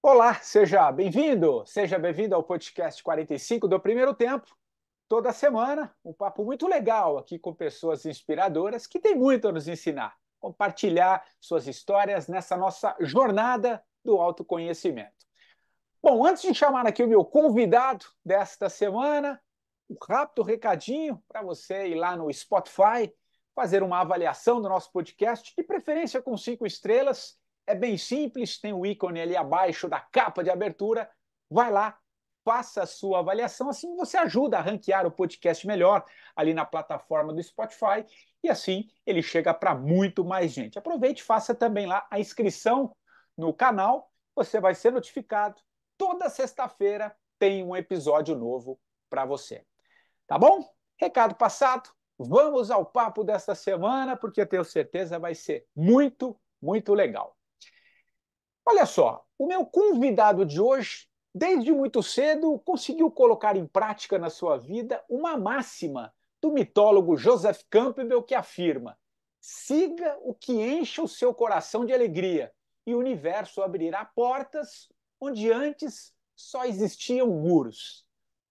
Olá, seja bem-vindo ao podcast 45 do Primeiro Tempo. Toda semana, um papo muito legal aqui com pessoas inspiradoras que têm muito a nos ensinar, compartilhar suas histórias nessa nossa jornada do autoconhecimento. Bom, antes de chamar aqui o meu convidado desta semana, um rápido recadinho para você ir lá no Spotify, fazer uma avaliação do nosso podcast, de preferência com 5 estrelas. É bem simples, tem o ícone ali abaixo da capa de abertura. Vai lá, faça a sua avaliação, assim você ajuda a ranquear o podcast melhor ali na plataforma do Spotify e assim ele chega para muito mais gente. Aproveite e faça também lá a inscrição no canal, você vai ser notificado. Toda sexta-feira tem um episódio novo para você. Tá bom? Recado passado. Vamos ao papo desta semana, porque eu tenho certeza vai ser muito, muito legal. Olha só, o meu convidado de hoje, desde muito cedo, conseguiu colocar em prática na sua vida uma máxima do mitólogo Joseph Campbell que afirma: siga o que enche o seu coração de alegria e o universo abrirá portas onde antes só existiam muros.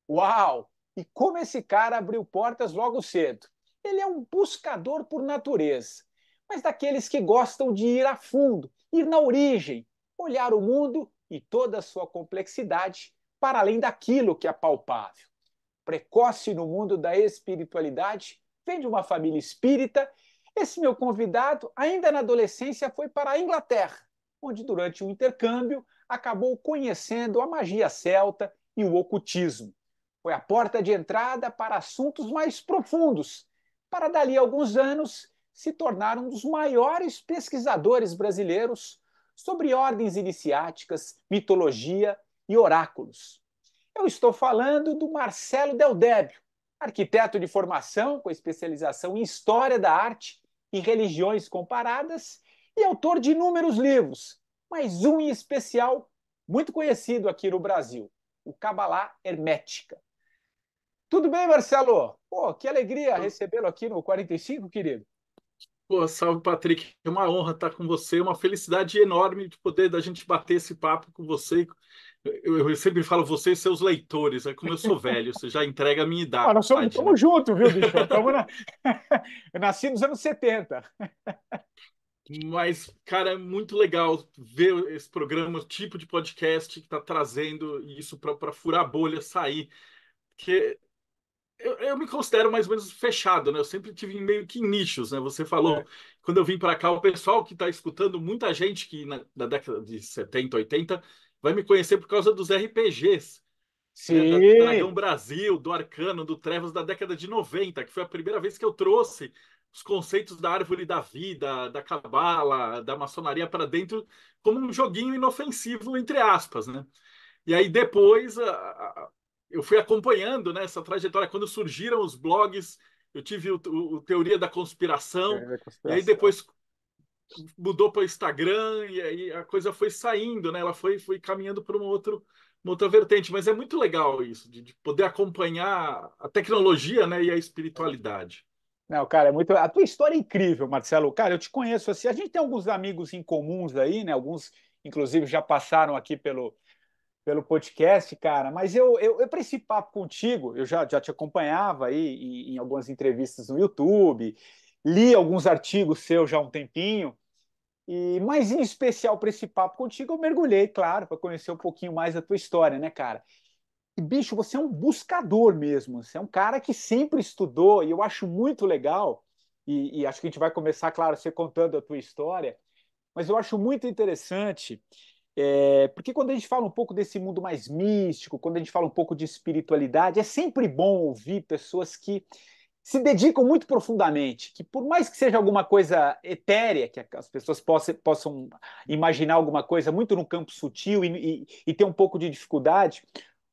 Uau! E como esse cara abriu portas logo cedo. Ele é um buscador por natureza, mas daqueles que gostam de ir a fundo, ir na origem, olhar o mundo e toda a sua complexidade para além daquilo que é palpável. Precoce no mundo da espiritualidade, vem de uma família espírita. Esse meu convidado, ainda na adolescência, foi para a Inglaterra, onde durante um intercâmbio acabou conhecendo a magia celta e o ocultismo. Foi a porta de entrada para assuntos mais profundos, para dali a alguns anos se tornar um dos maiores pesquisadores brasileiros sobre ordens iniciáticas, mitologia e oráculos. Eu estou falando do Marcelo Del Débio, arquiteto de formação com especialização em História da Arte e Religiões Comparadas e autor de inúmeros livros, mas um em especial muito conhecido aqui no Brasil, o Cabalá Hermética. Tudo bem, Marcelo? Pô, que alegria recebê-lo aqui no 45, querido. Pô, salve, Patrick. É uma honra estar com você, uma felicidade enorme de poder da gente bater esse papo com você. Eu sempre falo você e seus leitores, é como eu sou velho, você já entrega a minha Ah, nós idade, né? estamos juntos, viu, bicho? Eu nasci nos anos 70. Mas, cara, é muito legal ver esse programa, o tipo de podcast que está trazendo isso para furar a bolha, sair. Porque eu me considero mais ou menos fechado, né? Eu sempre tive meio que em nichos, né? Você falou, É. quando eu vim para cá, o pessoal que está escutando, muita gente que da década de 70, 80, vai me conhecer por causa dos RPGs, né? Da Dragão Sim. Brasil, do Arcano, do Trevas da década de 90, que foi a primeira vez que eu trouxe os conceitos da árvore da vida, da cabala, da maçonaria para dentro, como um joguinho inofensivo, entre aspas, né? E aí depois eu fui acompanhando, né, essa trajetória. Quando surgiram os blogs, eu tive o Teoria da Conspiração, Teoria da e aí conspiração. depois mudou para o Instagram, e aí a coisa foi saindo, né? Ela foi caminhando para uma outra vertente. Mas é muito legal isso, de poder acompanhar a tecnologia, né, e a espiritualidade. Não, cara, é muito. A tua história é incrível, Marcelo. Cara, eu te conheço assim. A gente tem alguns amigos em comuns aí, né? Alguns, inclusive, já passaram aqui pelo podcast, cara. Mas eu para esse papo contigo, eu já te acompanhava aí em algumas entrevistas no YouTube, li alguns artigos seus já há um tempinho. Mas em especial para esse papo contigo, eu mergulhei, claro, para conhecer um pouquinho mais da tua história, né, cara? E, bicho, você é um buscador mesmo. Você é um cara que sempre estudou, e eu acho muito legal. E acho que a gente vai começar, claro, você contando a tua história, mas eu acho muito interessante, porque quando a gente fala um pouco desse mundo mais místico, quando a gente fala um pouco de espiritualidade, é sempre bom ouvir pessoas que se dedicam muito profundamente, que por mais que seja alguma coisa etérea, que as pessoas possam imaginar alguma coisa muito no campo sutil e ter um pouco de dificuldade,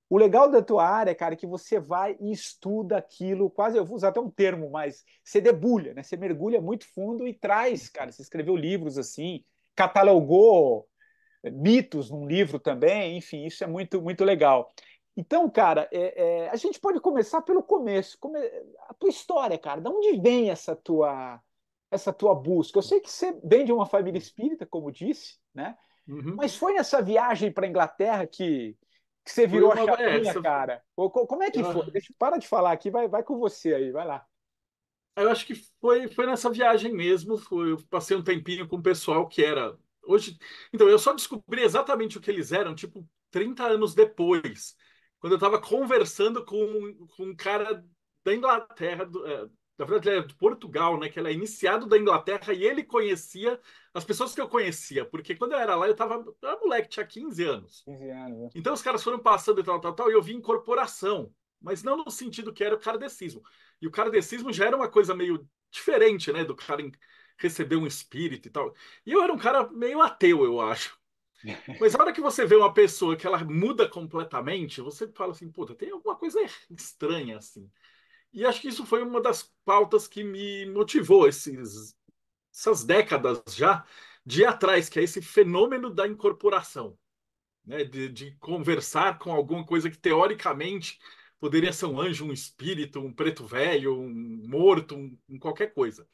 o legal da tua área, cara, é que você vai e estuda aquilo, quase, eu vou usar até um termo, mas você debulha, né? Você mergulha muito fundo e traz, cara, você escreveu livros assim, catalogou mitos num livro também, enfim, isso é muito, muito legal. Então, cara, a gente pode começar pelo começo, a tua história, cara, de onde vem essa tua busca? Eu sei que você vem de uma família espírita, como disse, né? Uhum. Mas foi nessa viagem para a Inglaterra que você Foi virou a uma. chavinha, cara? Como é que foi? Eu, Para de falar aqui, vai com você aí, vai lá. eu acho que foi nessa viagem mesmo. Eu passei um tempinho com o pessoal que era. Hoje. Então, eu só descobri exatamente o que eles eram, tipo, 30 anos depois, quando eu estava conversando com um cara da Inglaterra, na verdade, ele é de Portugal, né? Que ele é iniciado da Inglaterra e ele conhecia as pessoas que eu conhecia, porque quando eu era lá, eu era moleque, tinha 15 anos. 15 anos, né? Então os caras foram passando e tal, tal, tal, e eu vi incorporação, mas não no sentido que era o kardecismo. E o kardecismo já era uma coisa meio diferente, né, do cara receber um espírito e tal. E eu era um cara meio ateu, eu acho. Mas a hora que você vê uma pessoa que ela muda completamente, você fala assim, puta, tem alguma coisa estranha assim. E acho que isso foi uma das pautas que me motivou essas décadas já de ir atrás, que é esse fenômeno da incorporação, né, de conversar com alguma coisa que teoricamente poderia ser um anjo, um espírito, um preto velho, um morto, qualquer coisa.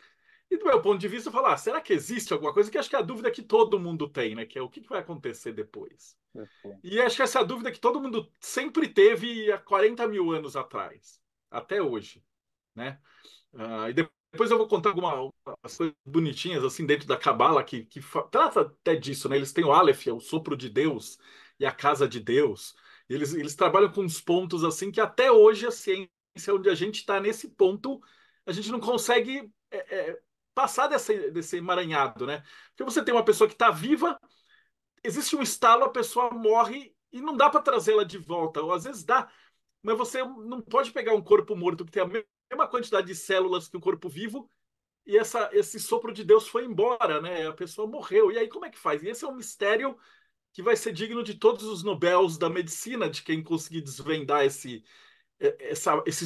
E do meu ponto de vista, eu falo, será que existe alguma coisa? Que acho que é a dúvida que todo mundo tem, né? Que é o que vai acontecer depois. E acho que essa é a dúvida que todo mundo sempre teve há 40 mil anos atrás, até hoje, né? E depois eu vou contar algumas coisas bonitinhas assim dentro da Cabala trata até disso, né? Eles têm o Aleph, é o sopro de Deus, e a casa de Deus. Eles trabalham com uns pontos assim que até hoje a ciência, onde a gente está nesse ponto, a gente não consegue passar desse emaranhado, né? Porque você tem uma pessoa que está viva, existe um estalo, a pessoa morre e não dá para trazê-la de volta, ou às vezes dá, mas você não pode pegar um corpo morto que tem a mesma quantidade de células que um corpo vivo e esse sopro de Deus foi embora, né? A pessoa morreu. E aí como é que faz? E esse é um mistério que vai ser digno de todos os Nobels da medicina, de quem conseguir desvendar esse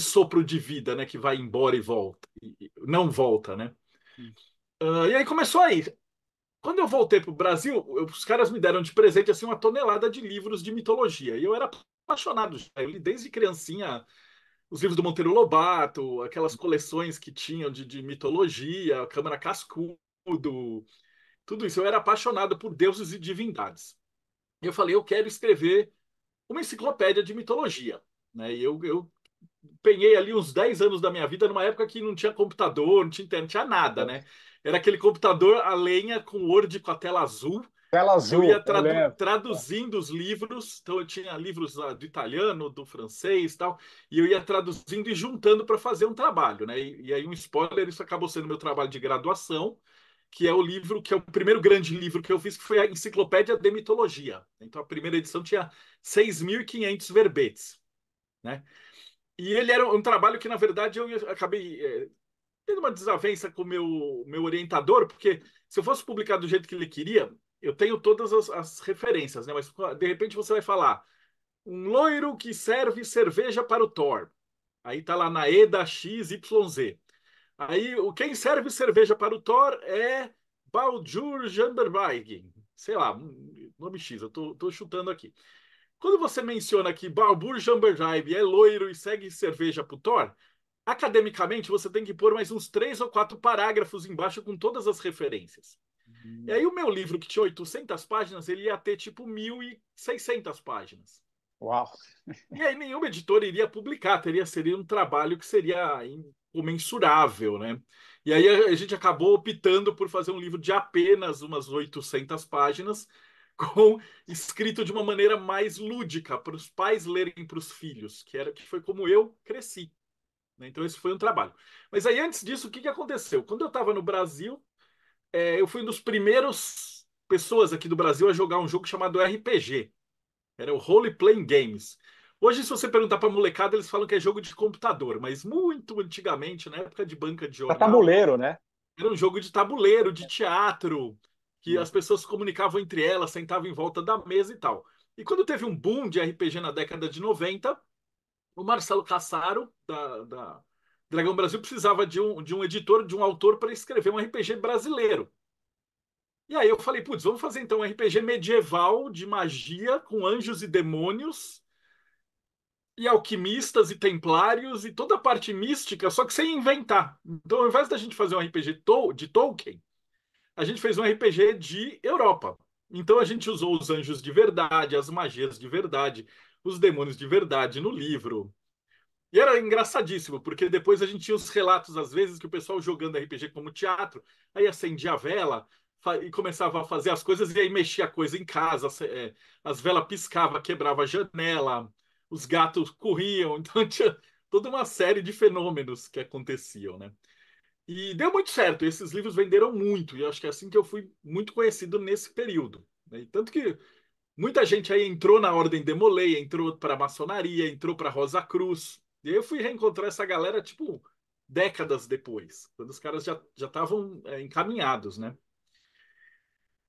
sopro de vida, né? Que vai embora e volta. Não volta, né? E aí começou aí. Quando eu voltei para o Brasil, os caras me deram de presente assim uma tonelada de livros de mitologia. E eu era apaixonado já. Eu li desde criancinha os livros do Monteiro Lobato, aquelas coleções que tinham de mitologia, Câmara Cascudo, tudo isso. Eu era apaixonado por deuses e divindades. E eu falei, eu quero escrever uma enciclopédia de mitologia. Né? E eu penhei ali uns 10 anos da minha vida numa época que não tinha computador, não tinha internet, não tinha nada, né? Era aquele computador a lenha com Word com a tela azul, Tela que eu ia azul, eu lembro. traduzindo os livros. Então eu tinha livros do italiano, do francês, tal, e eu ia traduzindo e juntando para fazer um trabalho, né? E aí um spoiler, isso acabou sendo meu trabalho de graduação, que é o livro que é o primeiro grande livro que eu fiz, que foi a Enciclopédia de Mitologia. Então a primeira edição tinha 6.500 verbetes, né? E ele era um trabalho que, na verdade, acabei tendo uma desavença com o meu orientador, porque se eu fosse publicar do jeito que ele queria, eu tenho todas as referências, né? Mas de repente você vai falar um loiro que serve cerveja para o Thor. Aí tá lá na EDA XYZ. Aí quem serve cerveja para o Thor é Baldur Janderweig. Sei lá, nome X, eu tô chutando aqui. Quando você menciona que Baldur Janderweig é loiro e segue cerveja para o Thor, academicamente você tem que pôr mais uns 3 ou 4 parágrafos embaixo com todas as referências. E aí o meu livro, que tinha 800 páginas, ele ia ter tipo 1.600 páginas. Uau! E aí nenhuma editora iria publicar, seria um trabalho que seria incomensurável, né? E aí a gente acabou optando por fazer um livro de apenas umas 800 páginas, com escrito de uma maneira mais lúdica, para os pais lerem para os filhos, que foi como eu cresci, né? Então esse foi um trabalho. Mas aí antes disso, o que aconteceu? Quando eu estava no Brasil, eu fui um dos primeiros pessoas aqui do Brasil a jogar um jogo chamado RPG. Era o Role Playing Games. Hoje, se você perguntar para a molecada, eles falam que é jogo de computador, mas muito antigamente, na época de banca de Para jornal, tabuleiro, né? era um jogo de tabuleiro, de teatro, que Hum. as pessoas se comunicavam entre elas, sentavam em volta da mesa e tal. E quando teve um boom de RPG na década de 90, o Marcelo Cassaro, da Dragão Brasil, precisava de um editor, de um autor para escrever um RPG brasileiro. E aí eu falei, putz, vamos fazer então um RPG medieval de magia com anjos e demônios e alquimistas e templários e toda a parte mística, só que sem inventar. Então, ao invés da gente fazer um RPG de Tolkien, a gente fez um RPG de Europa. Então a gente usou os anjos de verdade, as magias de verdade, os demônios de verdade no livro. E era engraçadíssimo, porque depois a gente tinha os relatos, às vezes, que o pessoal jogando RPG como teatro, aí acendia a vela e começava a fazer as coisas, e aí mexia a coisa em casa, as velas piscavam, quebrava a janela, os gatos corriam, então tinha toda uma série de fenômenos que aconteciam, né? E deu muito certo, esses livros venderam muito, e eu acho que é assim que eu fui muito conhecido nesse período, né? E tanto que muita gente aí entrou na Ordem Demolei, entrou para a maçonaria, entrou para Rosa Cruz. E aí eu fui reencontrar essa galera, tipo, décadas depois, quando os caras já estavam encaminhados, né?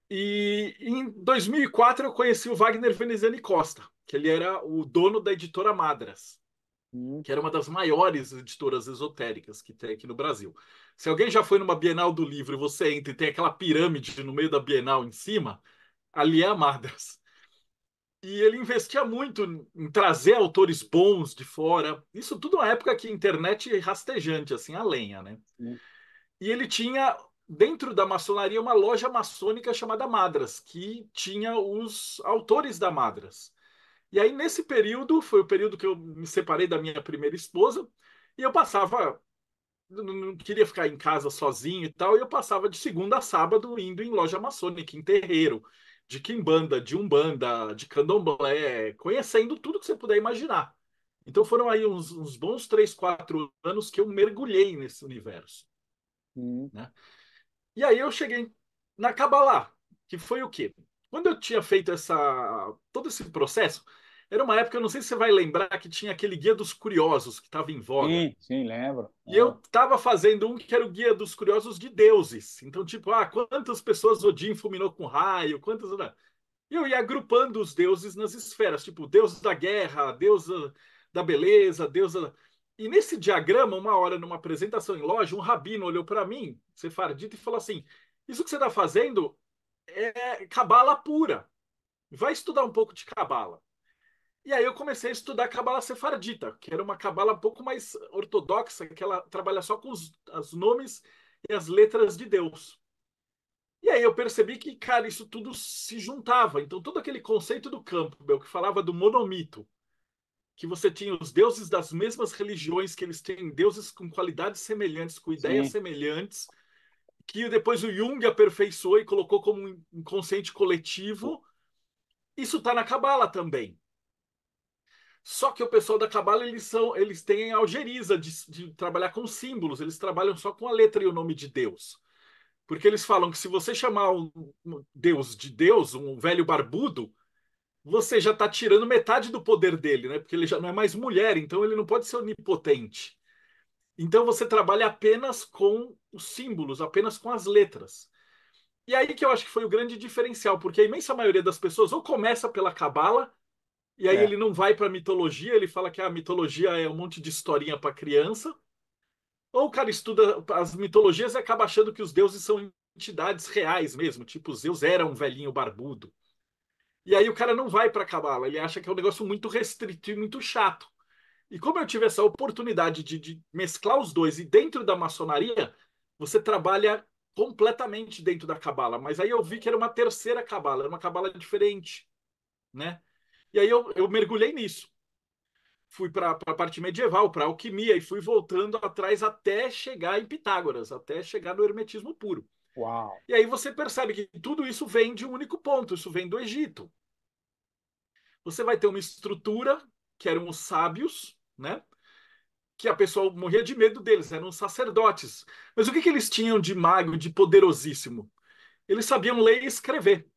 E em 2004 eu conheci o Wagner Veneziani Costa, que ele era o dono da editora Madras, Hum. que era uma das maiores editoras esotéricas que tem aqui no Brasil. Se alguém já foi numa Bienal do Livro e você entra e tem aquela pirâmide no meio da Bienal em cima, ali é a Madras. E ele investia muito em trazer autores bons de fora. Isso tudo na época que a internet rastejante, assim, a lenha, né? Sim. E ele tinha, dentro da maçonaria, uma loja maçônica chamada Madras, que tinha os autores da Madras. E aí, nesse período, foi o período que eu me separei da minha primeira esposa, e eu passava, não queria ficar em casa sozinho e tal, e eu passava de segunda a sábado indo em loja maçônica, em terreiro, de quimbanda, de umbanda, de candomblé, conhecendo tudo que você puder imaginar. Então foram aí uns bons 3, 4 anos que eu mergulhei nesse universo, Hum. né? E aí eu cheguei na Kabbalah, que foi o quê? Quando eu tinha feito todo esse processo, era uma época, eu não sei se você vai lembrar, que tinha aquele Guia dos Curiosos que estava em voga. Sim, sim, lembro. E eu estava fazendo um que era o Guia dos Curiosos de Deuses. Então, tipo, quantas pessoas Odin fulminou com raio, quantas. E eu ia agrupando os deuses nas esferas, tipo, deus da guerra, deus da beleza, deus da... E nesse diagrama, uma hora numa apresentação em loja, um rabino olhou para mim, sefardita, e falou assim: Isso que você está fazendo é cabala pura. Vai estudar um pouco de cabala. E aí eu comecei a estudar cabala sefardita, que era uma cabala um pouco mais ortodoxa, que ela trabalha só com os nomes e as letras de Deus. E aí eu percebi que, cara, isso tudo se juntava. Então, todo aquele conceito do Campbell, que falava do monomito, que você tinha os deuses das mesmas religiões, que eles têm deuses com qualidades semelhantes, com ideias Sim. semelhantes, que depois o Jung aperfeiçoou e colocou como um inconsciente coletivo, isso está na Cabala também. Só que o pessoal da Cabala, eles têm a algeriza de trabalhar com símbolos, eles trabalham só com a letra e o nome de Deus. Porque eles falam que se você chamar um Deus de Deus, um velho barbudo, você já está tirando metade do poder dele, né? Porque ele já não é mais mulher, então ele não pode ser onipotente. Então você trabalha apenas com os símbolos, apenas com as letras. E aí que eu acho que foi o grande diferencial, porque a imensa maioria das pessoas ou começa pela cabala, e aí É. ele não vai para a mitologia, ele fala que a mitologia é um monte de historinha para criança, ou o cara estuda as mitologias e acaba achando que os deuses são entidades reais mesmo, tipo Zeus era um velhinho barbudo. E aí o cara não vai para a cabala, ele acha que é um negócio muito restrito e muito chato. E como eu tive essa oportunidade de mesclar os dois e dentro da maçonaria, você trabalha completamente dentro da cabala. Mas aí eu vi que era uma terceira cabala, era uma cabala diferente, né? E aí eu mergulhei nisso. Fui para a parte medieval, para alquimia, e fui voltando atrás até chegar em Pitágoras, até chegar no hermetismo puro. Uau. E aí você percebe que tudo isso vem de um único ponto, isso vem do Egito. Você vai ter uma estrutura, que eram os sábios, né? Que a pessoa morria de medo deles, eram os sacerdotes. Mas o que eles tinham de mago, de poderosíssimo? Eles sabiam ler e escrever.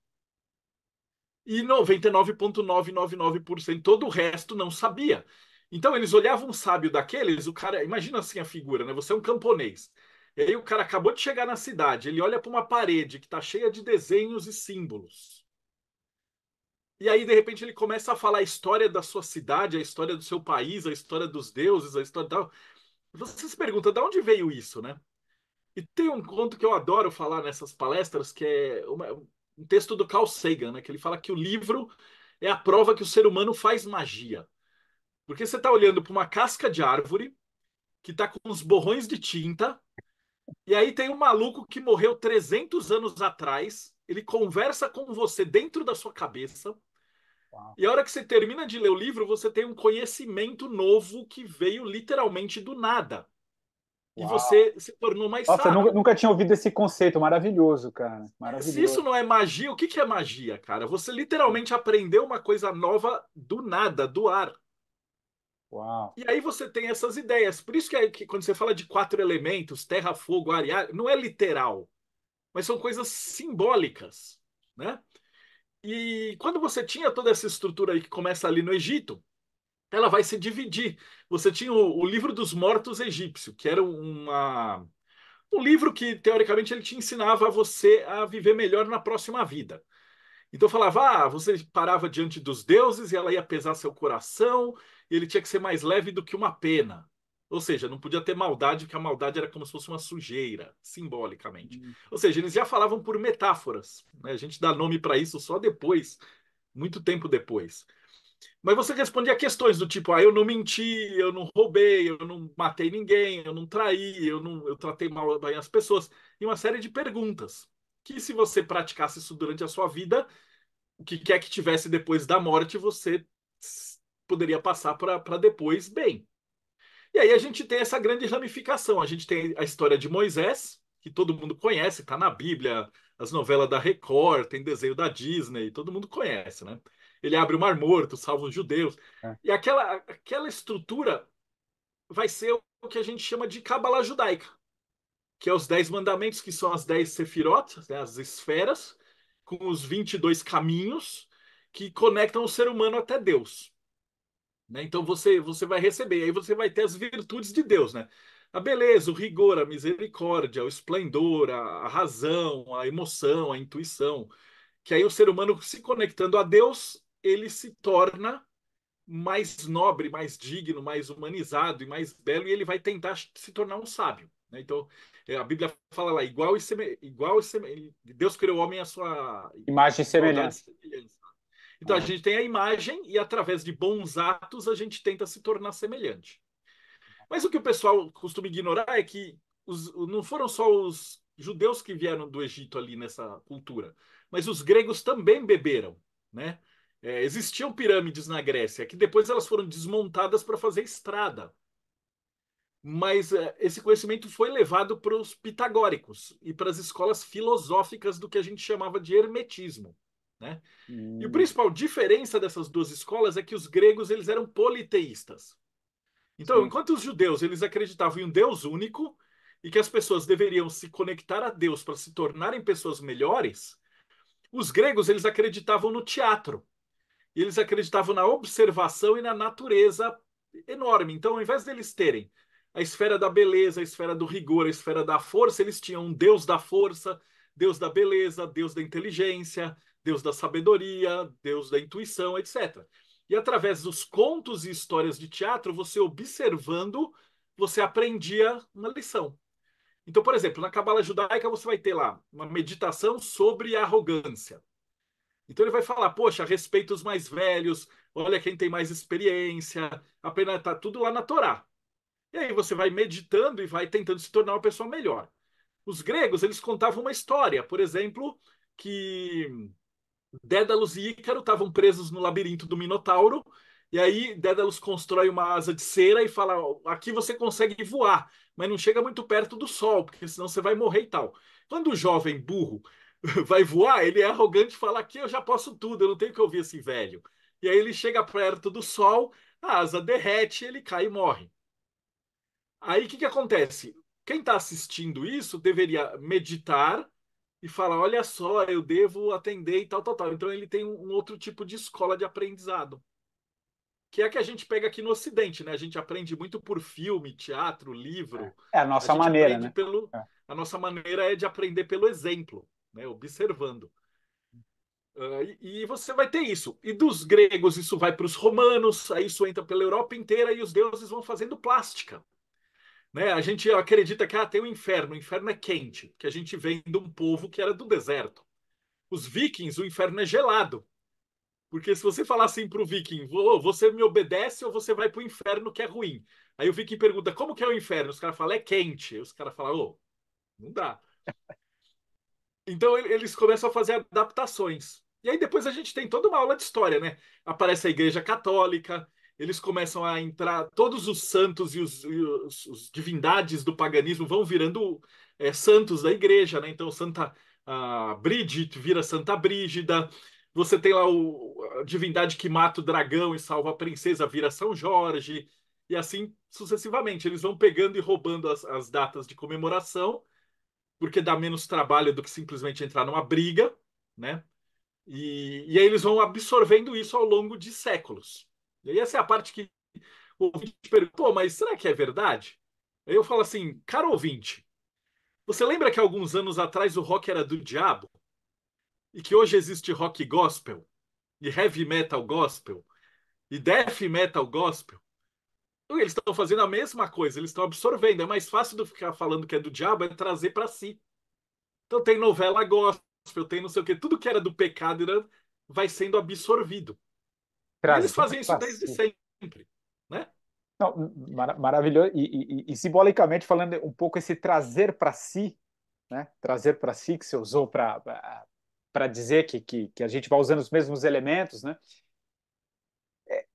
E 99,999% todo o resto não sabia. Então eles olhavam um sábio daqueles, o cara, imagina assim a figura, né? Você é um camponês. E aí o cara acabou de chegar na cidade, ele olha para uma parede que está cheia de desenhos e símbolos. E aí, de repente, ele começa a falar a história da sua cidade, a história do seu país, a história dos deuses, a história tal. Você se pergunta, de onde veio isso, né? E tem um conto que eu adoro falar nessas palestras, que é um texto do Carl Sagan, né? Que ele fala que o livro é a prova que o ser humano faz magia. Porque você está olhando para uma casca de árvore que está com uns borrões de tinta, e aí tem um maluco que morreu 300 anos atrás, ele conversa com você dentro da sua cabeça, Uau. e a hora que você termina de ler o livro, você tem um conhecimento novo que veio literalmente do nada. E Uau. você se tornou mais Nossa, nunca, sábio. nunca tinha ouvido esse conceito. Maravilhoso, cara. Se isso Maravilhoso. não é magia, o que que é magia, cara? Você literalmente aprendeu uma coisa nova do nada, do ar. Uau. E aí você tem essas ideias. Por isso que quando você fala de quatro elementos, terra, fogo, ar e ar, não é literal, mas são coisas simbólicas, né? E quando você tinha toda essa estrutura aí que começa ali no Egito, ela vai se dividir. Você tinha o livro dos mortos egípcio, que era um livro que, teoricamente, ele te ensinava a você a viver melhor na próxima vida. Então falava, você parava diante dos deuses e ela ia pesar seu coração, e ele tinha que ser mais leve do que uma pena. Ou seja, não podia ter maldade, porque a maldade era como se fosse uma sujeira, simbolicamente. Ou seja, eles já falavam por metáforas, né? A gente dá nome para isso só depois, muito tempo depois. Mas você respondia questões do tipo, eu não menti, eu não roubei, eu não matei ninguém, eu não traí, eu tratei mal bem as pessoas, e uma série de perguntas. Que se você praticasse isso durante a sua vida, o que quer que tivesse depois da morte, você poderia passar para depois bem. E aí a gente tem essa grande ramificação. A gente tem a história de Moisés, que todo mundo conhece, está na Bíblia, as novelas da Record, tem desenho da Disney, todo mundo conhece, né? Ele abre o Mar Morto, salva os judeus. É. E aquela estrutura vai ser o que a gente chama de Cabala judaica, que é os 10 mandamentos, que são as 10 sefirot, né, as esferas, com os 22 caminhos que conectam o ser humano até Deus. Né? Então você vai receber, aí você vai ter as virtudes de Deus, né? A beleza, o rigor, a misericórdia, o esplendor, a razão, a emoção, a intuição. Que aí o ser humano se conectando a Deus, ele se torna mais nobre, mais digno, mais humanizado e mais belo, e ele vai tentar se tornar um sábio. Né? Então, a Bíblia fala lá, Deus criou o homem à sua Imagem e igualdade e semelhança. semelhança. Então, a Ah, gente tem a imagem e, através de bons atos, a gente tenta se tornar semelhante. Mas o que o pessoal costuma ignorar é que não foram só os judeus que vieram do Egito ali nessa cultura, mas os gregos também beberam, né? Existiam pirâmides na Grécia que depois elas foram desmontadas para fazer estrada. Mas esse conhecimento foi levado para os pitagóricos e para as escolas filosóficas do que a gente chamava de hermetismo, né? E a hum, principal diferença dessas duas escolas é que os gregos eles eram politeístas. Então, sim. enquanto os judeus eles acreditavam em um Deus único e que as pessoas deveriam se conectar a Deus para se tornarem pessoas melhores, os gregos eles acreditavam no teatro. E eles acreditavam na observação e na natureza enorme. Então, ao invés deles terem a esfera da beleza, a esfera do rigor, a esfera da força, eles tinham um Deus da força, Deus da beleza, Deus da inteligência, Deus da sabedoria, Deus da intuição, etc. E através dos contos e histórias de teatro, você observando, você aprendia uma lição. Então, por exemplo, na Cabala Judaica você vai ter lá uma meditação sobre a arrogância. Então ele vai falar, poxa, respeita os mais velhos, olha quem tem mais experiência, apenas tá tudo lá na Torá. E aí você vai meditando e vai tentando se tornar uma pessoa melhor. Os gregos, eles contavam uma história, por exemplo, que Dédalus e Ícaro estavam presos no labirinto do Minotauro, e aí Dédalus constrói uma asa de cera e fala, aqui você consegue voar, mas não chega muito perto do sol, porque senão você vai morrer e tal. Quando o jovem burro vai voar, ele é arrogante e fala: aqui eu já posso tudo, eu não tenho que ouvir esse velho. E aí ele chega perto do sol, a asa derrete, ele cai e morre. Aí o que que acontece? Quem está assistindo isso deveria meditar e falar: olha só, eu devo atender e tal, tal, tal. Então ele tem um outro tipo de escola de aprendizado, que é a que a gente pega aqui no Ocidente, né? A gente aprende muito por filme, teatro, livro. É a A nossa gente maneira, aprende né? pelo. É. A nossa maneira é de aprender pelo exemplo, né? Observando. E você vai ter isso. E dos gregos, isso vai para os romanos, aí isso entra pela Europa inteira e os deuses vão fazendo plástica. Né? A gente acredita que tem o inferno. O inferno é quente, que a gente vem de um povo que era do deserto. Os vikings, o inferno é gelado. Porque se você falar assim para o viking, você me obedece ou você vai para o inferno que é ruim. Aí o viking pergunta, como que é o inferno? Os caras falam, é quente. Aí os caras falam, não dá. Então eles começam a fazer adaptações. E aí depois a gente tem toda uma aula de história, né? Aparece a Igreja Católica, eles começam a entrar, todos os santos os divindades do paganismo vão virando santos da igreja, né? Então Santa Brígida vira Santa Brígida. Você tem lá a divindade que mata o dragão e salva a princesa, vira São Jorge. E assim sucessivamente. Eles vão pegando e roubando as datas de comemoração porque dá menos trabalho do que simplesmente entrar numa briga, né? E aí eles vão absorvendo isso ao longo de séculos. E aí essa é a parte que o ouvinte pergunta, pô, mas será que é verdade? Aí eu falo assim, cara ouvinte, você lembra que alguns anos atrás o rock era do diabo? E que hoje existe rock gospel, e heavy metal gospel, e death metal gospel? Eles estão fazendo a mesma coisa, eles estão absorvendo. É mais fácil do que ficar falando que é do diabo, é trazer para si. Então tem novela gospel, tem não sei o quê, tudo que era do pecado vai sendo absorvido. E eles Trazer fazem isso para desde si. sempre, né? Não, maravilhoso. E simbolicamente falando um pouco esse trazer para si, né? Trazer para si que você usou para dizer que a gente vai usando os mesmos elementos, né?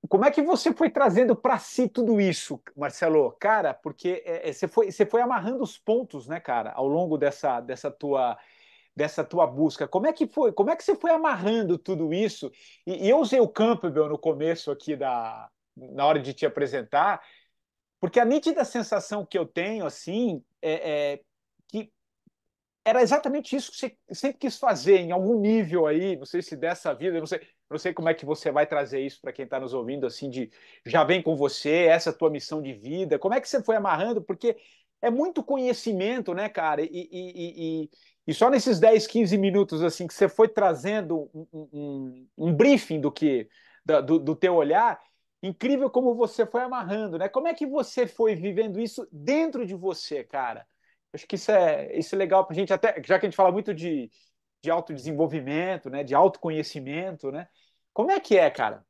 Como é que você foi trazendo para si tudo isso, Marcelo? Cara, porque você foi amarrando os pontos, né, cara, ao longo dessa tua busca. Como é que foi? Como é que você foi amarrando tudo isso? E eu usei o Campbell no começo aqui na hora de te apresentar, porque a nítida sensação que eu tenho, assim, é que era exatamente isso que você sempre quis fazer, em algum nível aí, não sei se dessa vida, eu não sei como é que você vai trazer isso para quem está nos ouvindo, assim, de já vem com você, essa é a tua missão de vida, como é que você foi amarrando? Porque é muito conhecimento, né, cara? E só nesses 10, 15 minutos, assim, que você foi trazendo um briefing do teu olhar, incrível como você foi amarrando, né? Como é que você foi vivendo isso dentro de você, cara? Acho que isso é legal para a gente, até já que a gente fala muito de autodesenvolvimento, né, de autoconhecimento, né? Como é, cara?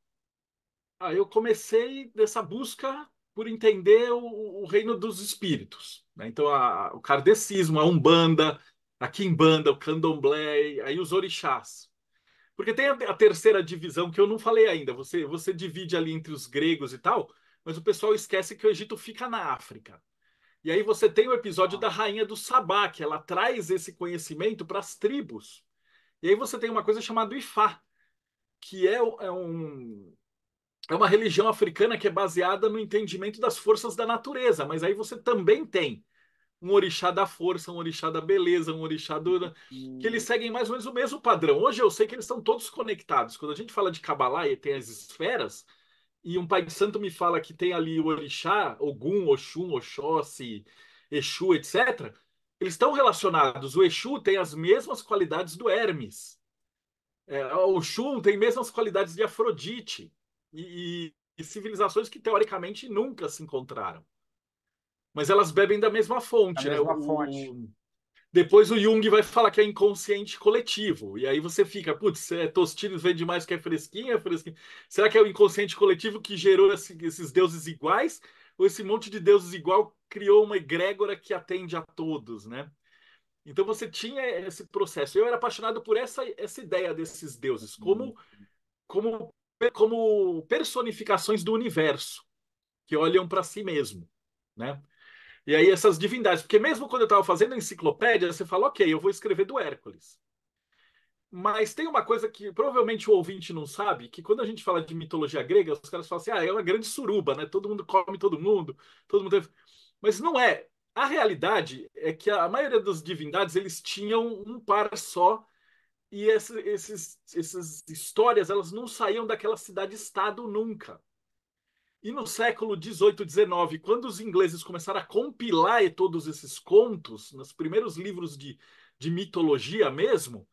Eu comecei nessa busca por entender o reino dos espíritos, né? Então o kardecismo, a Umbanda, a Quimbanda, o Candomblé, aí os orixás. Porque tem a terceira divisão que eu não falei ainda. Você divide ali entre os gregos e tal, mas o pessoal esquece que o Egito fica na África. E aí você tem o episódio da rainha do Sabá, que ela traz esse conhecimento para as tribos. E aí você tem uma coisa chamada Ifá, que é uma religião africana que é baseada no entendimento das forças da natureza. Mas aí você também tem um orixá da força, um orixá da beleza, um orixá que eles seguem mais ou menos o mesmo padrão. Hoje eu sei que eles estão todos conectados. Quando a gente fala de Kabbalah e tem as esferas, e um pai de santo me fala que tem ali o orixá, Ogum, Oxum, Oxóssi, Exu, etc., eles estão relacionados. O Exu tem as mesmas qualidades do Hermes. O Oxum tem mesmas qualidades de Afrodite. E civilizações que, teoricamente, nunca se encontraram. Mas elas bebem da mesma A fonte, né? mesma fonte. Depois o Jung vai falar que é inconsciente coletivo. E aí você fica, putz, Tostines vende mais que é fresquinho, é fresquinho. Será que é o inconsciente coletivo que gerou esses deuses iguais? Ou esse monte de deuses igual criou uma egrégora que atende a todos, né? Então você tinha esse processo. Eu era apaixonado por essa ideia desses deuses, como, como personificações do universo, que olham para si mesmo, né? E aí essas divindades, porque mesmo quando eu estava fazendo a enciclopédia, você fala, ok, eu vou escrever do Hércules. Mas tem uma coisa que provavelmente o ouvinte não sabe, que quando a gente fala de mitologia grega, os caras falam assim, é uma grande suruba, né? Todo mundo come todo mundo... Mas não é. A realidade é que a maioria das divindades, eles tinham um par só, e essas histórias, elas não saíam daquela cidade-estado nunca. E no século XVIII, XIX, quando os ingleses começaram a compilar todos esses contos, nos primeiros livros de mitologia mesmo,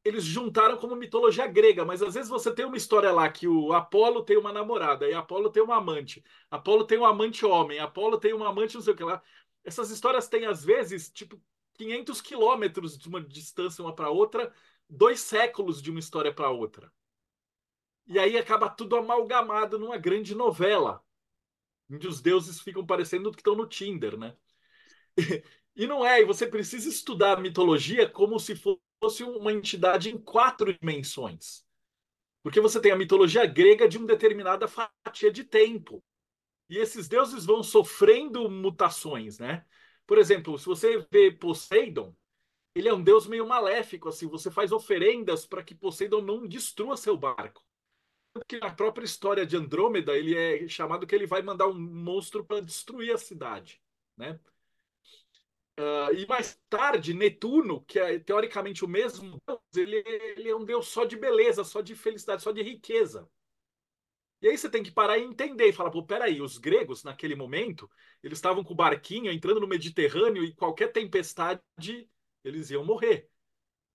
eles juntaram como mitologia grega, mas às vezes você tem uma história lá que o Apolo tem uma namorada, e Apolo tem uma amante, Apolo tem um amante homem, Apolo tem uma amante não sei o que lá. Essas histórias têm, às vezes, tipo, 500 quilômetros de uma distância uma para outra, 2 séculos de uma história para outra. E aí acaba tudo amalgamado numa grande novela onde os deuses ficam parecendo que estão no Tinder, né? E não é, e você precisa estudar a mitologia como se fosse uma entidade em quatro dimensões. Porque você tem a mitologia grega de uma determinada fatia de tempo. E esses deuses vão sofrendo mutações, né? Por exemplo, se você vê Poseidon, ele é um deus meio maléfico, assim, você faz oferendas para que Poseidon não destrua seu barco. Porque na própria história de Andrômeda, ele é chamado que ele vai mandar um monstro para destruir a cidade, né? E mais tarde, Netuno, que é teoricamente o mesmo deus, ele é um deus só de beleza, só de felicidade, só de riqueza. E aí você tem que parar e entender e falar, pô, peraí, os gregos, naquele momento, eles estavam com o barquinho entrando no Mediterrâneo e qualquer tempestade, eles iam morrer.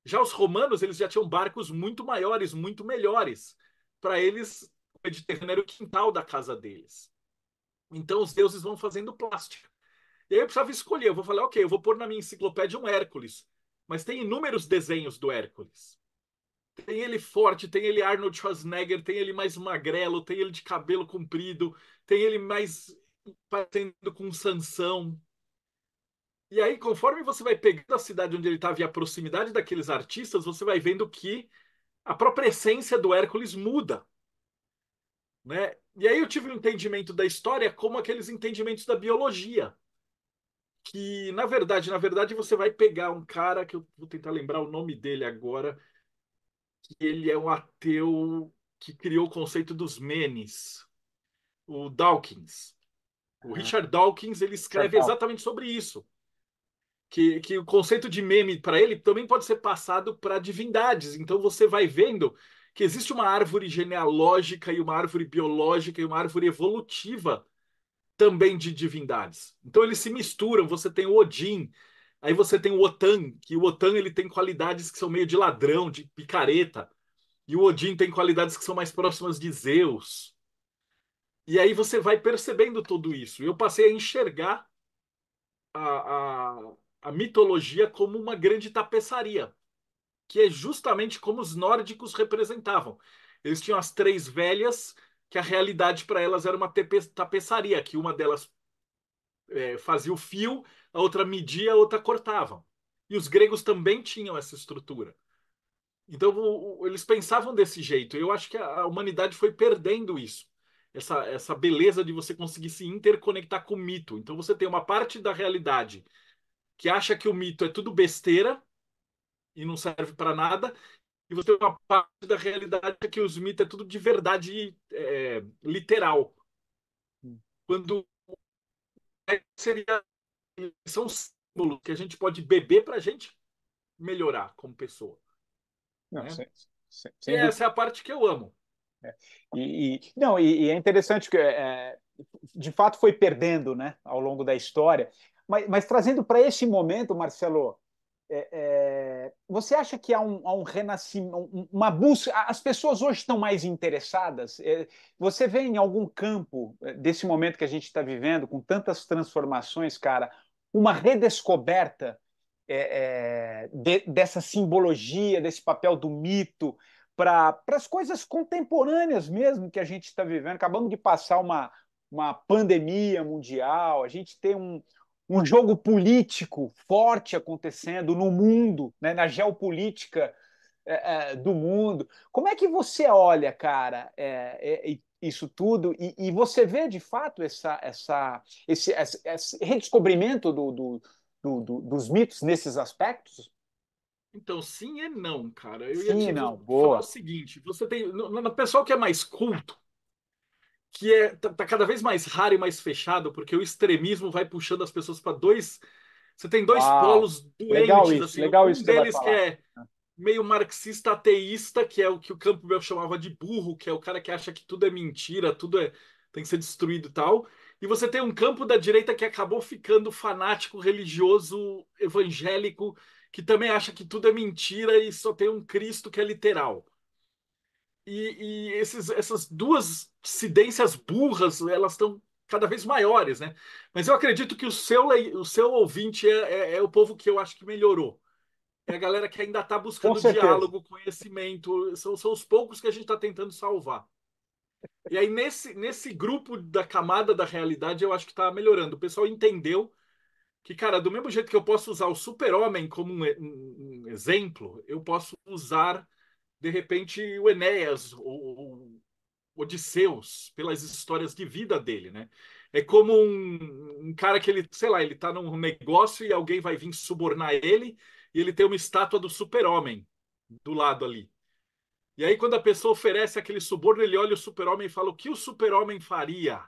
Já os romanos, eles já tinham barcos muito maiores, muito melhores. Para eles, o Mediterrâneo era o quintal da casa deles. Então os deuses vão fazendo plástica. E aí eu precisava escolher. Eu vou falar, ok, eu vou pôr na minha enciclopédia um Hércules. Mas tem inúmeros desenhos do Hércules. Tem ele forte, tem ele Arnold Schwarzenegger, tem ele mais magrelo, tem ele de cabelo comprido, tem ele mais parecendo com Sansão. E aí, conforme você vai pegando a cidade onde ele estava e a proximidade daqueles artistas, você vai vendo que a própria essência do Hércules muda, né? E aí eu tive um entendimento da história como aqueles entendimentos da biologia, que na verdade você vai pegar um cara que eu vou tentar lembrar o nome dele agora, que ele é um ateu que criou o conceito dos menes, o Dawkins. O Ah, Richard Dawkins, ele escreve Sertal. exatamente sobre isso. Que o conceito de meme para ele também pode ser passado para divindades. Então você vai vendo que existe uma árvore genealógica e uma árvore biológica e uma árvore evolutiva também de divindades. Então eles se misturam. Você tem o Odin, aí você tem o Wotan, que o Wotan ele tem qualidades que são meio de ladrão, de picareta, e o Odin tem qualidades que são mais próximas de Zeus. E aí você vai percebendo tudo isso. Eu passei a enxergar a mitologia como uma grande tapeçaria, que é justamente como os nórdicos representavam. Eles tinham as três velhas, que a realidade para elas era uma tapeçaria, que uma delas fazia o fio, a outra media, a outra cortava. E os gregos também tinham essa estrutura. Então eles pensavam desse jeito. Eu acho que a humanidade foi perdendo isso. Essa beleza de você conseguir se interconectar com o mito. Então você tem uma parte da realidade que acha que o mito é tudo besteira e não serve para nada, e você tem uma parte da realidade que os mitos é tudo de verdade literal. Quando seria são símbolos que a gente pode beber para a gente melhorar como pessoa, Não, né? E sem dúvida. essa é a parte que eu amo. Não, e é interessante que de fato foi perdendo, né, ao longo da história. Mas trazendo para esse momento, Marcelo, você acha que há um renascimento, uma busca? As pessoas hoje estão mais interessadas? Você vê em algum campo desse momento que a gente está vivendo, com tantas transformações, cara, uma redescoberta dessa simbologia, desse papel do mito para as coisas contemporâneas mesmo que a gente está vivendo? Acabamos de passar uma pandemia mundial, a gente tem um jogo político forte acontecendo no mundo, né, na geopolítica do mundo. Como é que você olha, cara, isso tudo e você vê de fato esse redescobrimento dos mitos nesses aspectos? Então, sim e não, cara. Eu ia Sim, te não, falar o boa. seguinte: você tem no pessoal que é mais culto, que tá cada vez mais raro e mais fechado, porque o extremismo vai puxando as pessoas para dois. Você tem dois Uau, polos doentes, assim. legal isso Um que você vai deles que falar. é meio marxista ateísta, que é o que o Campbell chamava de burro, que é o cara que acha que tudo é mentira, tem que ser destruído e tal. E você tem um campo da direita que acabou ficando fanático, religioso, evangélico, que também acha que tudo é mentira e só tem um Cristo que é literal. E essas duas dissidências burras, elas estão cada vez maiores, né? Mas eu acredito que o seu ouvinte é o povo que eu acho que melhorou. É a galera que ainda está Com buscando certeza. diálogo, conhecimento. São os poucos que a gente está tentando salvar. E aí, nesse grupo da camada da realidade, eu acho que está melhorando. O pessoal entendeu que, cara, do mesmo jeito que eu posso usar o Super-Homem como um exemplo, eu posso usar, de repente, o Enéas, ou Odisseus, pelas histórias de vida dele, né? É como um cara que ele, sei lá, ele tá num negócio e alguém vai vir subornar ele e ele tem uma estátua do Super-Homem do lado ali. E aí, quando a pessoa oferece aquele suborno, ele olha o Super-Homem e fala: o que o Super-Homem faria?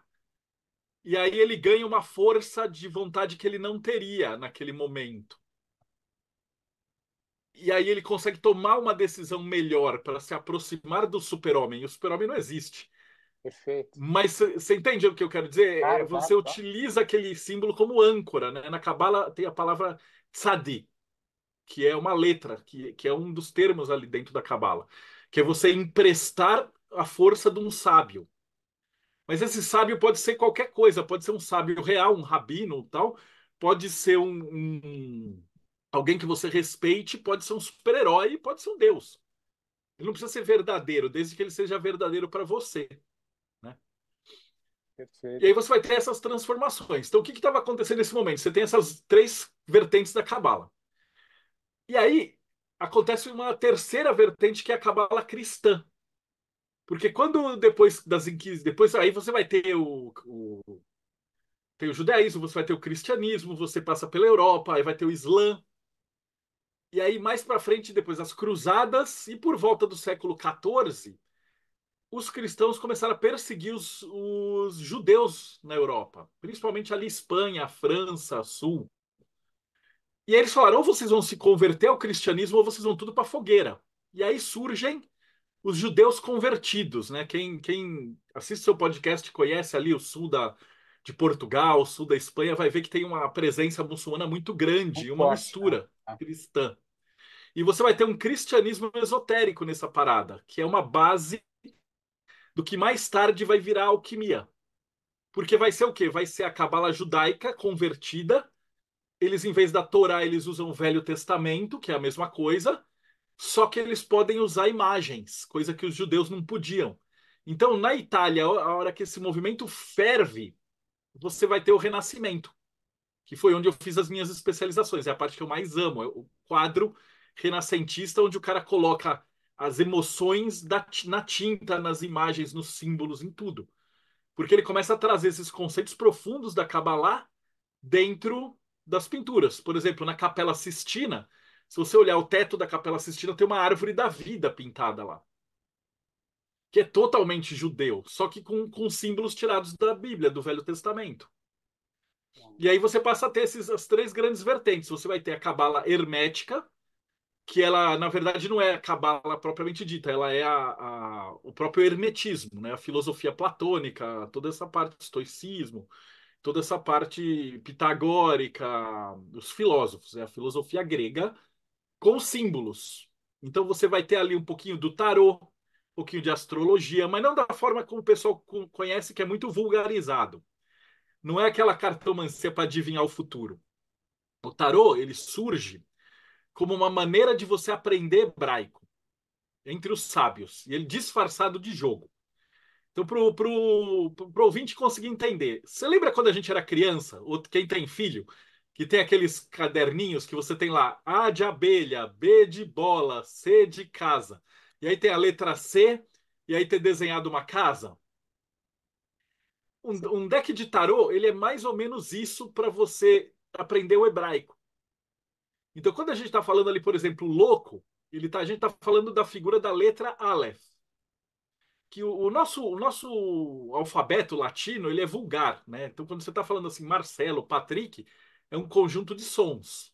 E aí ele ganha uma força de vontade que ele não teria naquele momento. E aí ele consegue tomar uma decisão melhor para se aproximar do Super-Homem. E o Super-Homem não existe. Perfeito. Mas você entende o que eu quero dizer? Claro, Você claro, claro. utiliza aquele símbolo como âncora, né? Na Cabala tem a palavra tzadi, que é uma letra, que é um dos termos ali dentro da Cabala, que é você emprestar a força de um sábio. Mas esse sábio pode ser qualquer coisa, pode ser um sábio real, um rabino, tal, pode ser alguém que você respeite, pode ser um super-herói, pode ser um deus. Ele não precisa ser verdadeiro, desde que ele seja verdadeiro para você, né? E aí Perfeito. você vai ter essas transformações. Então, o que estava acontecendo nesse momento? Você tem essas três vertentes da Cabala. E aí acontece uma terceira vertente que é a Cabala cristã. Porque quando depois das inquisições, depois aí você vai ter tem o judaísmo, você vai ter o cristianismo, você passa pela Europa, aí vai ter o Islã. E aí mais para frente, depois das cruzadas e por volta do século XIV, os cristãos começaram a perseguir os judeus na Europa, principalmente ali Espanha, França, Sul. E aí eles falaram: ou vocês vão se converter ao cristianismo ou vocês vão tudo para fogueira. E aí surgem os judeus convertidos, né? Quem assiste seu podcast conhece ali o sul de Portugal, o sul da Espanha, vai ver que tem uma presença muçulmana muito grande, Muito uma forte, né? mistura cristã. E você vai ter um cristianismo esotérico nessa parada, que é uma base do que mais tarde vai virar alquimia. Porque vai ser o quê? Vai ser a cabala judaica convertida. Eles, em vez da Torá, eles usam o Velho Testamento, que é a mesma coisa, só que eles podem usar imagens, coisa que os judeus não podiam. Então, na Itália, a hora que esse movimento ferve, você vai ter o Renascimento, que foi onde eu fiz as minhas especializações. É a parte que eu mais amo, é o quadro renascentista, onde o cara coloca as emoções na tinta, nas imagens, nos símbolos, em tudo. Porque ele começa a trazer esses conceitos profundos da Kabbalah dentro das pinturas. Por exemplo, na Capela Sistina, se você olhar o teto da Capela Sistina, tem uma árvore da vida pintada lá, que é totalmente judeu, só que com símbolos tirados da Bíblia, do Velho Testamento. E aí você passa a ter as três grandes vertentes. Você vai ter a Cabala hermética, que ela, na verdade, não é a Cabala propriamente dita, ela é o próprio hermetismo, né? A filosofia platônica, toda essa parte do estoicismo, toda essa parte pitagórica, os filósofos, é a filosofia grega com símbolos. Então você vai ter ali um pouquinho do tarô, um pouquinho de astrologia, mas não da forma como o pessoal conhece, que é muito vulgarizado. Não é aquela cartomancia para adivinhar o futuro. O tarô, ele surge como uma maneira de você aprender hebraico entre os sábios, e ele disfarçado de jogo. Então, pro ouvinte conseguir entender, você lembra quando a gente era criança, ou quem tem filho, que tem aqueles caderninhos que você tem lá, A de abelha, B de bola, C de casa, e aí tem a letra C, e aí tem desenhado uma casa? Sim. Um deck de tarô, ele é mais ou menos isso para você aprender o hebraico. Então, quando a gente está falando ali, por exemplo, louco, a gente está falando da figura da letra Aleph, que o nosso alfabeto latino ele é vulgar, né? Então, quando você está falando assim, Marcelo, Patrick, é um conjunto de sons.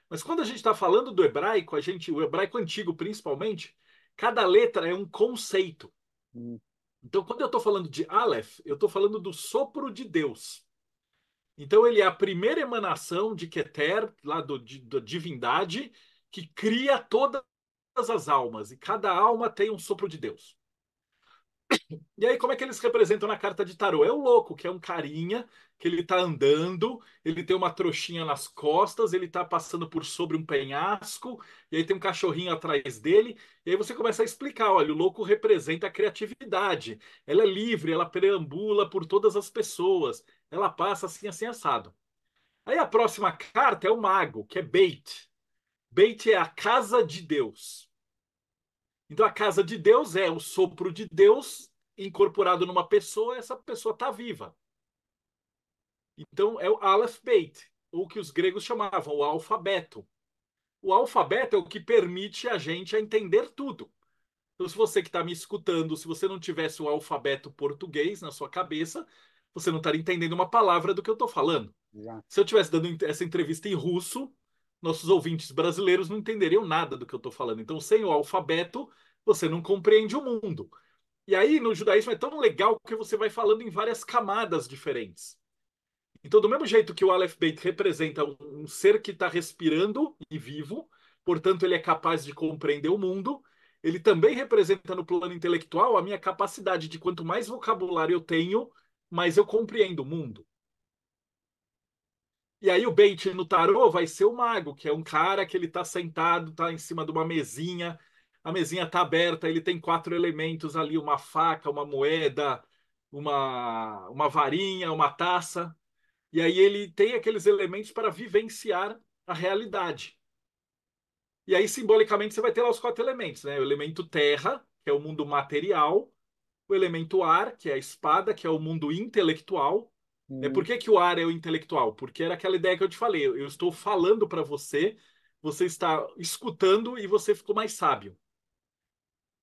Mas quando a gente está falando do hebraico, o hebraico antigo principalmente, cada letra é um conceito. Hum, Então, quando eu estou falando de Aleph, eu estou falando do sopro de Deus. Então, ele é a primeira emanação de Keter, lá da divindade, que cria todas as almas, e cada alma tem um sopro de Deus. E aí, como é que eles representam na carta de tarô? É o louco, que é um carinha, que ele tá andando, ele tem uma trouxinha nas costas, ele tá passando por sobre um penhasco, e aí tem um cachorrinho atrás dele, e aí você começa a explicar, olha, o louco representa a criatividade, ela é livre, ela perambula por todas as pessoas, ela passa assim, assim, assado. Aí a próxima carta é o mago, que é Beit. Beit é a casa de Deus. Então a casa de Deus é o sopro de Deus incorporado numa pessoa, essa pessoa está viva. Então é o Aleph Beit, ou que os gregos chamavam o alfabeto. O alfabeto é o que permite a gente a entender tudo. Então, se você que está me escutando, se você não tivesse o alfabeto português na sua cabeça, você não estaria entendendo uma palavra do que eu estou falando. Exato. Se eu estivesse dando essa entrevista em russo, nossos ouvintes brasileiros não entenderiam nada do que eu estou falando. Então, sem o alfabeto, você não compreende o mundo. E aí, no judaísmo, é tão legal que você vai falando em várias camadas diferentes. Então, do mesmo jeito que o Aleph Beit representa um ser que está respirando e vivo, portanto, ele é capaz de compreender o mundo, ele também representa no plano intelectual a minha capacidade de quanto mais vocabulário eu tenho, mais eu compreendo o mundo. E aí o Beit no tarô vai ser o mago, que é um cara que ele está sentado, está em cima de uma mesinha, a mesinha está aberta, ele tem 4 elementos ali, uma faca, uma moeda, uma varinha, uma taça. E aí ele tem aqueles elementos para vivenciar a realidade. E aí, simbolicamente, você vai ter lá os 4 elementos, né? O elemento terra, que é o mundo material, o elemento ar, que é a espada, que é o mundo intelectual. Né? Por Hum, que que o ar é o intelectual? Porque era aquela ideia que eu te falei. Eu estou falando para você, você está escutando e você ficou mais sábio.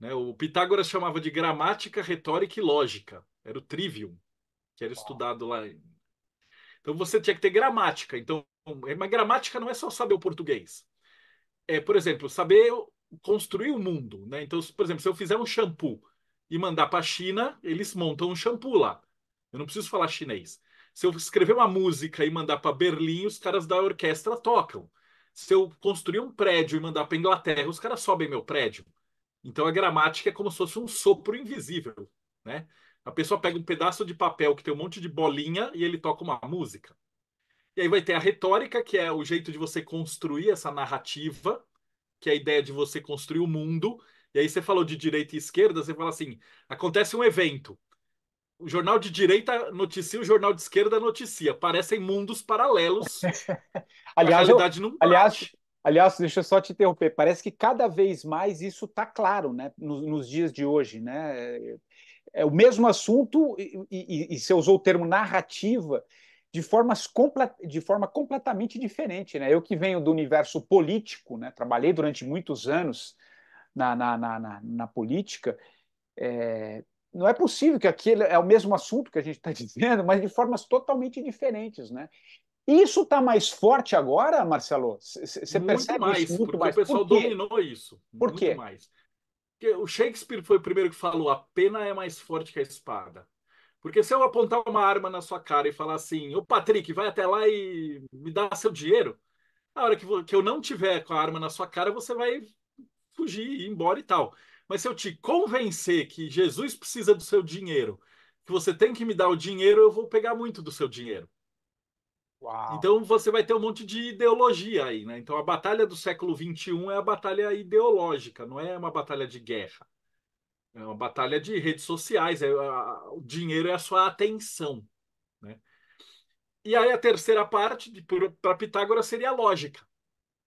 Né? O Pitágoras chamava de gramática, retórica e lógica. Era o trivium, que era estudado lá. Então você tinha que ter gramática. Então, mas gramática não é só saber o português. É, por exemplo, saber construir o mundo, né? Então, por exemplo, se eu fizer um shampoo e mandar para a China, eles montam um shampoo lá. Eu não preciso falar chinês. Se eu escrever uma música e mandar para Berlim, os caras da orquestra tocam. Se eu construir um prédio e mandar para Inglaterra, os caras sobem meu prédio. Então a gramática é como se fosse um sopro invisível, né? A pessoa pega um pedaço de papel que tem um monte de bolinha e ele toca uma música. E aí vai ter a retórica, que é o jeito de você construir essa narrativa, que é a ideia de você construir o mundo. E aí você falou de direita e esquerda, você fala assim: acontece um evento. O jornal de direita noticia, o jornal de esquerda noticia. Parecem mundos paralelos e a Aliás, realidade não bate. aliás, aliás, deixa eu só te interromper. Parece que cada vez mais isso está claro, né? Nos dias de hoje, né? É o mesmo assunto e você usou o termo narrativa de forma completamente diferente, né? Eu que venho do universo político, né? Trabalhei durante muitos anos na política. Não é possível que aquele é o mesmo assunto que a gente está dizendo, mas de formas totalmente diferentes, né? Isso está mais forte agora, Marcelo? Você Muito percebe isso mais, muito porque o mais? Por pessoal quê? dominou isso. Por Muito quê? mais. Porque o Shakespeare foi o primeiro que falou: a pena é mais forte que a espada. Porque se eu apontar uma arma na sua cara e falar assim: ô Patrick, vai até lá e me dá seu dinheiro, na hora que eu não tiver com a arma na sua cara, você vai fugir, ir embora e tal. Mas se eu te convencer que Jesus precisa do seu dinheiro, que você tem que me dar o dinheiro, eu vou pegar muito do seu dinheiro. Uau! Então você vai ter um monte de ideologia aí, né? Então a batalha do século XXI é a batalha ideológica, não é uma batalha de guerra. É uma batalha de redes sociais. O dinheiro é a sua atenção, né? E aí a terceira parte, para Pitágoras, seria a lógica,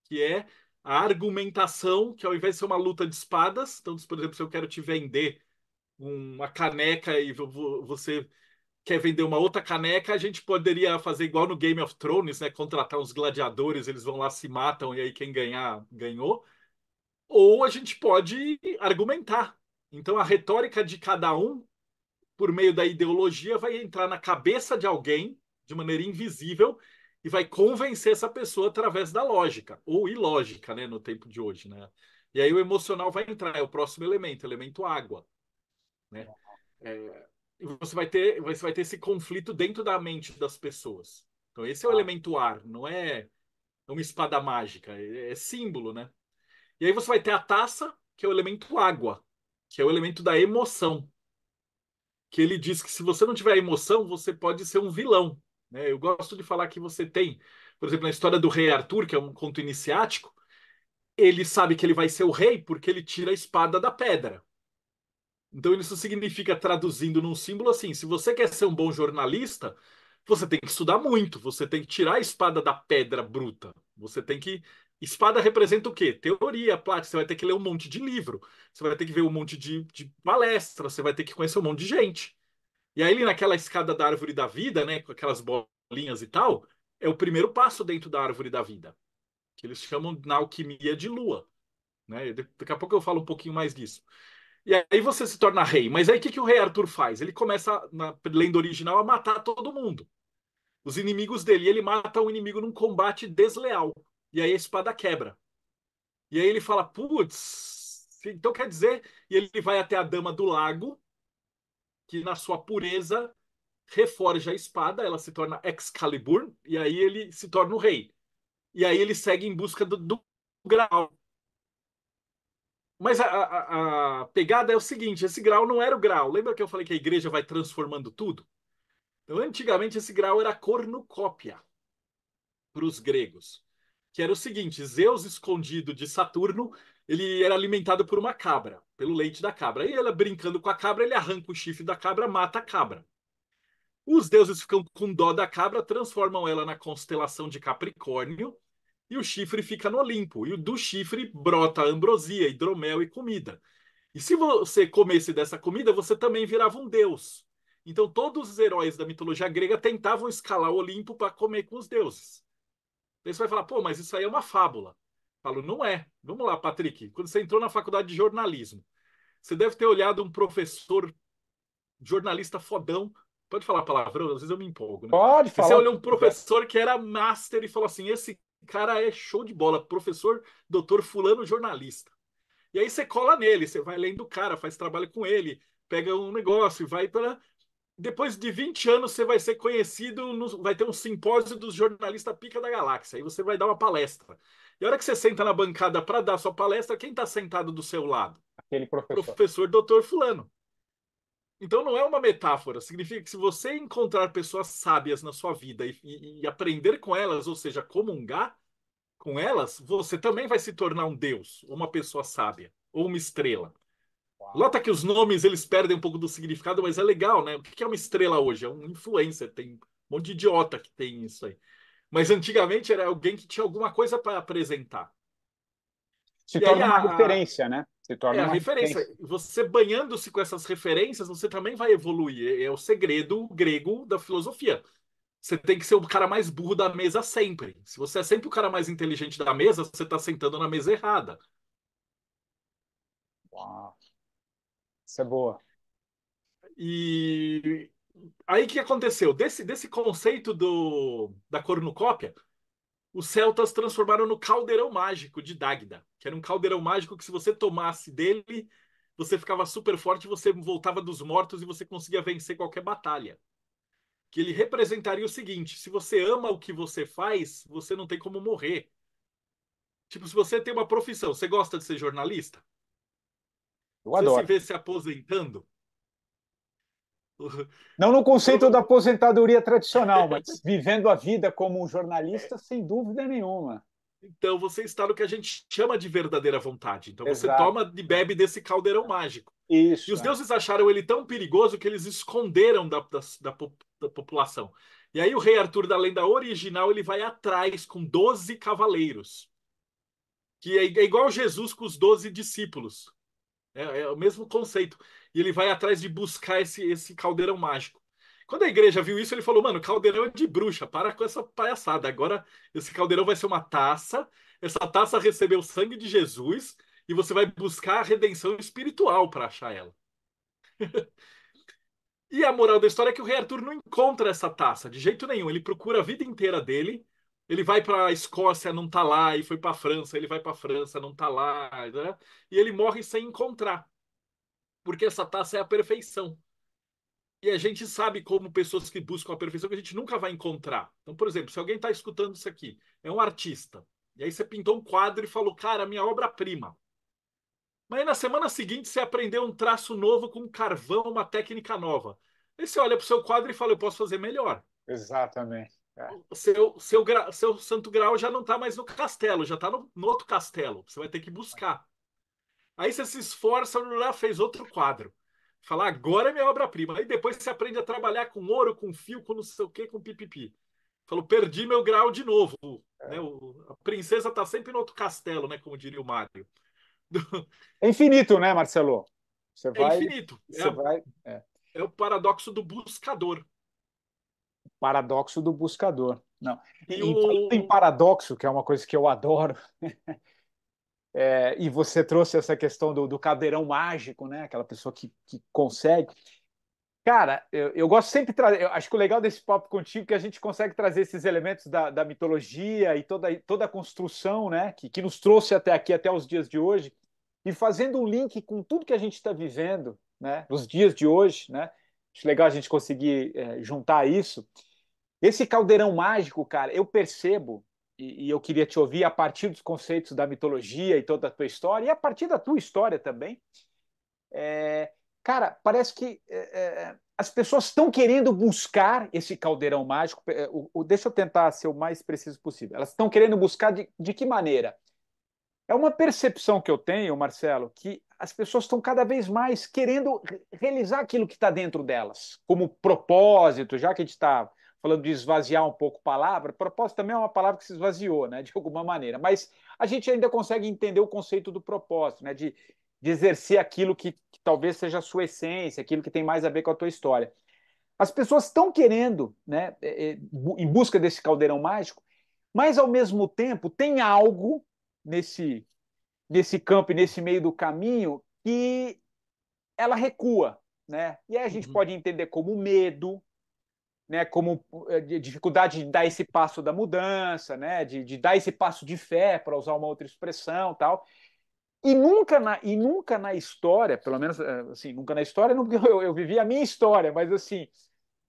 que é a argumentação, que ao invés de ser uma luta de espadas, então, por exemplo, se eu quero te vender uma caneca e você quer vender uma outra caneca, a gente poderia fazer igual no Game of Thrones, né? Contratar uns gladiadores, eles vão lá, se matam, e aí quem ganhar, ganhou. Ou a gente pode argumentar. Então, a retórica de cada um, por meio da ideologia, vai entrar na cabeça de alguém de maneira invisível e vai convencer essa pessoa através da lógica, ou ilógica, né, no tempo de hoje, né? E aí o emocional vai entrar, é o próximo elemento, elemento água, né? E você vai ter esse conflito dentro da mente das pessoas. Então esse é o Uau. elemento ar, não é uma espada mágica, é símbolo, né? E aí você vai ter a taça, que é o elemento água, que é o elemento da emoção, que ele diz que se você não tiver emoção, você pode ser um vilão. Né? Eu gosto de falar que você tem, por exemplo, na história do rei Arthur, que é um conto iniciático, ele sabe que ele vai ser o rei porque ele tira a espada da pedra. Então isso significa, traduzindo num símbolo assim, se você quer ser um bom jornalista, Você tem que estudar muito, você tem que tirar a espada da pedra bruta. Você tem que. Espada representa o quê? Teoria, prática. Você vai ter que ler um monte de livro, você vai ter que ver um monte de palestra, você vai ter que conhecer um monte de gente. E aí, naquela escada da árvore da vida, né, com aquelas bolinhas e tal, é o primeiro passo dentro da árvore da vida, que eles chamam na alquimia de lua. Né? Daqui a pouco eu falo um pouquinho mais disso. E aí você se torna rei. Mas aí o que, que o rei Arthur faz? Ele começa, na lenda original, a matar todo mundo. Os inimigos dele. E ele mata o inimigo num combate desleal. E aí a espada quebra. E aí ele fala, putz, então quer dizer... E ele vai até a Dama do Lago, que na sua pureza reforja a espada, ela se torna Excalibur, e aí ele se torna o rei. E aí ele segue em busca do Graal. Mas a pegada é o seguinte: esse grau não era o grau. Lembra que eu falei que a igreja vai transformando tudo? Então, antigamente, esse grau era cornucópia para os gregos, que era o seguinte: Zeus, escondido de Saturno, ele era alimentado por uma cabra, pelo leite da cabra. Aí ela, brincando com a cabra, ele arranca o chifre da cabra, mata a cabra. Os deuses ficam com dó da cabra, transformam ela na constelação de Capricórnio, e o chifre fica no Olimpo. E do chifre brota ambrosia, hidromel e comida. E se você comesse dessa comida, você também virava um deus. Então, todos os heróis da mitologia grega tentavam escalar o Olimpo para comer com os deuses. Aí você vai falar, pô, mas isso aí é uma fábula. Eu falo, não é. Vamos lá, Patrick. Quando você entrou na faculdade de jornalismo, você deve ter olhado um professor, jornalista fodão. Pode falar palavrão? Às vezes eu me empolgo, né? Pode Mas você falar o olhou que um quiser. professor que era master e falou assim: esse cara é show de bola, professor, doutor Fulano, jornalista. E aí você cola nele, você vai lendo o cara, faz trabalho com ele, pega um negócio e vai para. Depois de 20 anos, você vai ser conhecido, vai ter um simpósio dos jornalistas pica da galáxia. Aí você vai dar uma palestra. E a hora que você senta na bancada para dar sua palestra, quem está sentado do seu lado? Aquele professor. Professor doutor Fulano. Então não é uma metáfora, significa que se você encontrar pessoas sábias na sua vida e aprender com elas, ou seja, comungar com elas, você também vai se tornar um deus, ou uma pessoa sábia, ou uma estrela. Uau. Nota que os nomes eles perdem um pouco do significado, mas é legal, né? O que é uma estrela hoje? É um influencer, tem um monte de idiota que tem isso aí. Mas antigamente era alguém que tinha alguma coisa para apresentar. Se E aí torna uma referência, né? Se torna é a uma referência. referência. Você banhando-se com essas referências, você também vai evoluir. É o segredo grego da filosofia. Você tem que ser o cara mais burro da mesa sempre. Se você é sempre o cara mais inteligente da mesa, você está sentando na mesa errada. Uau. Isso é boa. E aí o que aconteceu? Desse conceito da cornucópia, os celtas transformaram no caldeirão mágico de Dagda, que era um caldeirão mágico que se você tomasse dele, você ficava super forte, você voltava dos mortos e você conseguia vencer qualquer batalha. Que ele representaria o seguinte: se você ama o que você faz, você não tem como morrer. Tipo, se você tem uma profissão, você gosta de ser jornalista? Eu Você se adoro. vê se aposentando? Não no conceito da Prova- aposentadoria tradicional, mas vivendo a vida como um jornalista, sem dúvida nenhuma. Então você está no que a gente chama de verdadeira vontade. Então você Exato. toma e bebe desse caldeirão mágico. E Isso, os é. deuses acharam ele tão perigoso que eles esconderam da população. E aí o rei Arthur da lenda original ele vai atrás com 12 cavaleiros, que é igual Jesus com os 12 discípulos. É o mesmo conceito. E ele vai atrás de buscar esse caldeirão mágico. Quando a igreja viu isso, ele falou: mano, caldeirão é de bruxa, para com essa palhaçada. Agora, esse caldeirão vai ser uma taça. Essa taça recebeu o sangue de Jesus e você vai buscar a redenção espiritual para achar ela. E a moral da história é que o rei Arthur não encontra essa taça de jeito nenhum. Ele procura a vida inteira dele. Ele vai para a Escócia, não tá lá, e foi para a França. Ele vai para a França, não tá lá, né? E ele morre sem encontrar, porque essa taça é a perfeição. E a gente sabe, como pessoas que buscam a perfeição, que a gente nunca vai encontrar. Então, por exemplo, se alguém está escutando isso aqui, é um artista, e aí você pintou um quadro e falou, cara, minha obra-prima. Mas aí na semana seguinte você aprendeu um traço novo com carvão, uma técnica nova. Aí você olha para o seu quadro e fala, eu posso fazer melhor. Exatamente. É. Seu santo grau já não está mais no castelo, já está no outro castelo. Você vai ter que buscar. Aí você se esforça, fez outro quadro. Falar, agora é minha obra-prima. Aí depois você aprende a trabalhar com ouro, com fio, com não sei o quê, com pipipi. Falou, perdi meu grau de novo. Né? A princesa está sempre no outro castelo, né? Como diria o Mário. É infinito, né, Marcelo? Você É vai, infinito. você vai. É o paradoxo do buscador. Paradoxo do buscador. Não. E E falando em paradoxo, que é uma coisa que eu adoro, e você trouxe essa questão do caldeirão mágico, né? Aquela pessoa que consegue. Cara, eu gosto sempre de trazer. Eu acho que o legal desse papo contigo é que a gente consegue trazer esses elementos da mitologia e toda a construção, né? Que nos trouxe até aqui, até os dias de hoje, e fazendo um link com tudo que a gente está vivendo, né? Nos dias de hoje, né? Acho legal a gente conseguir juntar isso. Esse caldeirão mágico, cara, eu percebo, e eu queria te ouvir a partir dos conceitos da mitologia e toda a tua história, e a partir da tua história também. É, cara, parece que as pessoas estão querendo buscar esse caldeirão mágico. Deixa eu tentar ser o mais preciso possível. Elas estão querendo buscar de que maneira? É uma percepção que eu tenho, Marcelo, que as pessoas estão cada vez mais querendo realizar aquilo que está dentro delas, como propósito, já que a gente está falando de esvaziar um pouco a palavra, propósito também é uma palavra que se esvaziou, né, de alguma maneira, mas a gente ainda consegue entender o conceito do propósito, né, de exercer aquilo que talvez seja a sua essência, aquilo que tem mais a ver com a tua história. As pessoas estão querendo, né, em busca desse caldeirão mágico, mas ao mesmo tempo tem algo nesse, nesse campo e nesse meio do caminho que ela recua, né? E aí a gente uhum. pode entender como medo, né? Como dificuldade de dar esse passo da mudança, né? De dar esse passo de fé, para usar uma outra expressão, tal. E nunca na história, pelo menos assim, nunca na história, não, porque eu vivi a minha história, mas assim,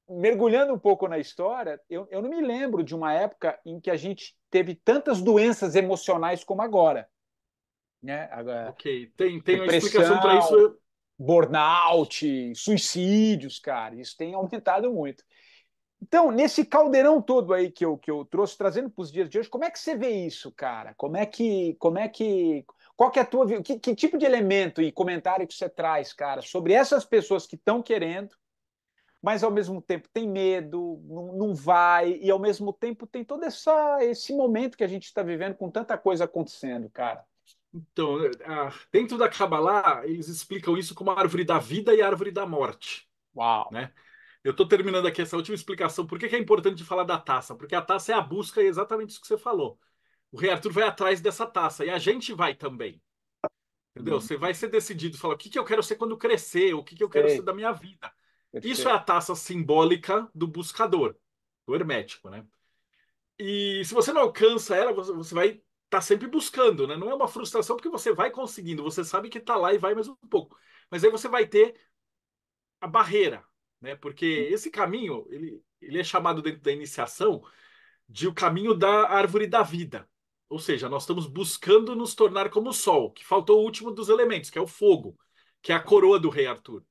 mergulhando um pouco na história, eu não me lembro de uma época em que a gente teve tantas doenças emocionais como agora, né? Ok, tem uma explicação para isso. Depressão, burnout, suicídios, cara, isso tem aumentado muito. Então, nesse caldeirão todo aí que eu trouxe, trazendo para os dias de hoje, como é que você vê isso, cara? Qual que é a tua, que tipo de elemento e comentário que você traz, cara, sobre essas pessoas que estão querendo, mas ao mesmo tempo tem medo, não vai, e ao mesmo tempo tem todo esse momento que a gente está vivendo com tanta coisa acontecendo, cara. Então, dentro da Kabbalah, eles explicam isso como a árvore da vida e a árvore da morte, Uau! né? Eu estou terminando aqui essa última explicação. Por que que é importante falar da taça? Porque a taça é a busca e é exatamente isso que você falou. O rei Arthur vai atrás dessa taça e a gente vai também. Entendeu? Hum, Você vai ser decidido, falar o que que eu quero ser quando crescer, o que que eu quero ser Perfeito, da minha vida. Isso é perfeito. a taça simbólica do buscador, do hermético, né? E se você não alcança ela, você vai estar sempre buscando, né? Não é uma frustração porque você vai conseguindo, você sabe que está lá e vai mais um pouco. Mas aí você vai ter a barreira, né? Porque esse caminho, ele é chamado dentro da iniciação de o caminho da árvore da vida. Ou seja, nós estamos buscando nos tornar como o sol, que faltou o último dos elementos, que é o fogo, que é a coroa do rei Arthur.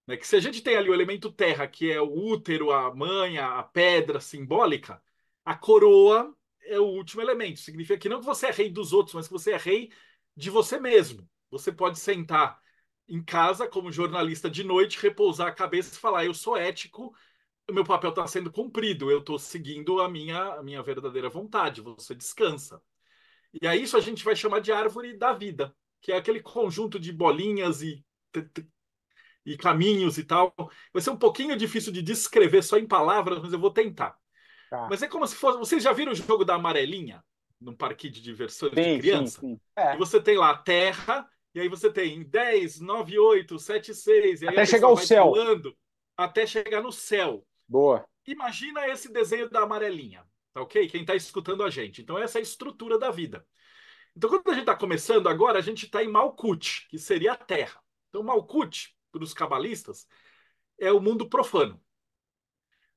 Né? Que se a gente tem ali o elemento terra, que é o útero, a mãe, a pedra simbólica, a coroa é o último elemento. Significa que não que você é rei dos outros, mas que você é rei de você mesmo. Você pode sentar em casa como jornalista de noite, repousar a cabeça e falar: eu sou ético, o meu papel está sendo cumprido, eu estou seguindo a minha verdadeira vontade. Você descansa. E aí isso a gente vai chamar de árvore da vida, que é aquele conjunto de bolinhas e caminhos e tal. Vai ser um pouquinho difícil de descrever só em palavras, mas eu vou tentar. Tá. Mas é como se fosse. Vocês já viram o jogo da amarelinha? Num parquinho de diversões de Sim, sim, criança? sim. E você tem lá a terra, e aí você tem 10, 9, 8, 7, 6, e aí a Até chegar pessoa ao vai céu. pulando até chegar no céu. Boa. Imagina esse desenho da amarelinha, tá ok? Quem está escutando a gente. Então, essa é a estrutura da vida. Então, quando a gente está começando agora, a gente está em Malkuth, que seria a terra. Então, Malkuth, para os cabalistas, é o mundo profano.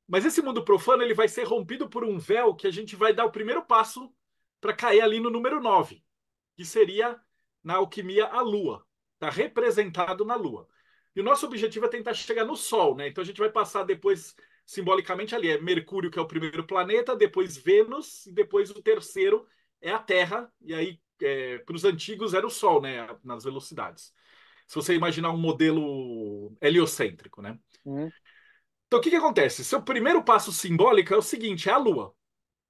Mas esse mundo profano ele vai ser rompido por um véu que a gente vai dar o primeiro passo para cair ali no número 9, que seria, na alquimia, a Lua. Está representado na Lua. E o nosso objetivo é tentar chegar no Sol, né? Então a gente vai passar depois, simbolicamente, ali. É Mercúrio, que é o primeiro planeta, depois Vênus, e depois o terceiro é a Terra. E aí, para os antigos, era o Sol, né? Nas velocidades. Se você imaginar um modelo heliocêntrico, né? Hum. Então, o que que acontece? Seu primeiro passo simbólico é o seguinte: é a Lua.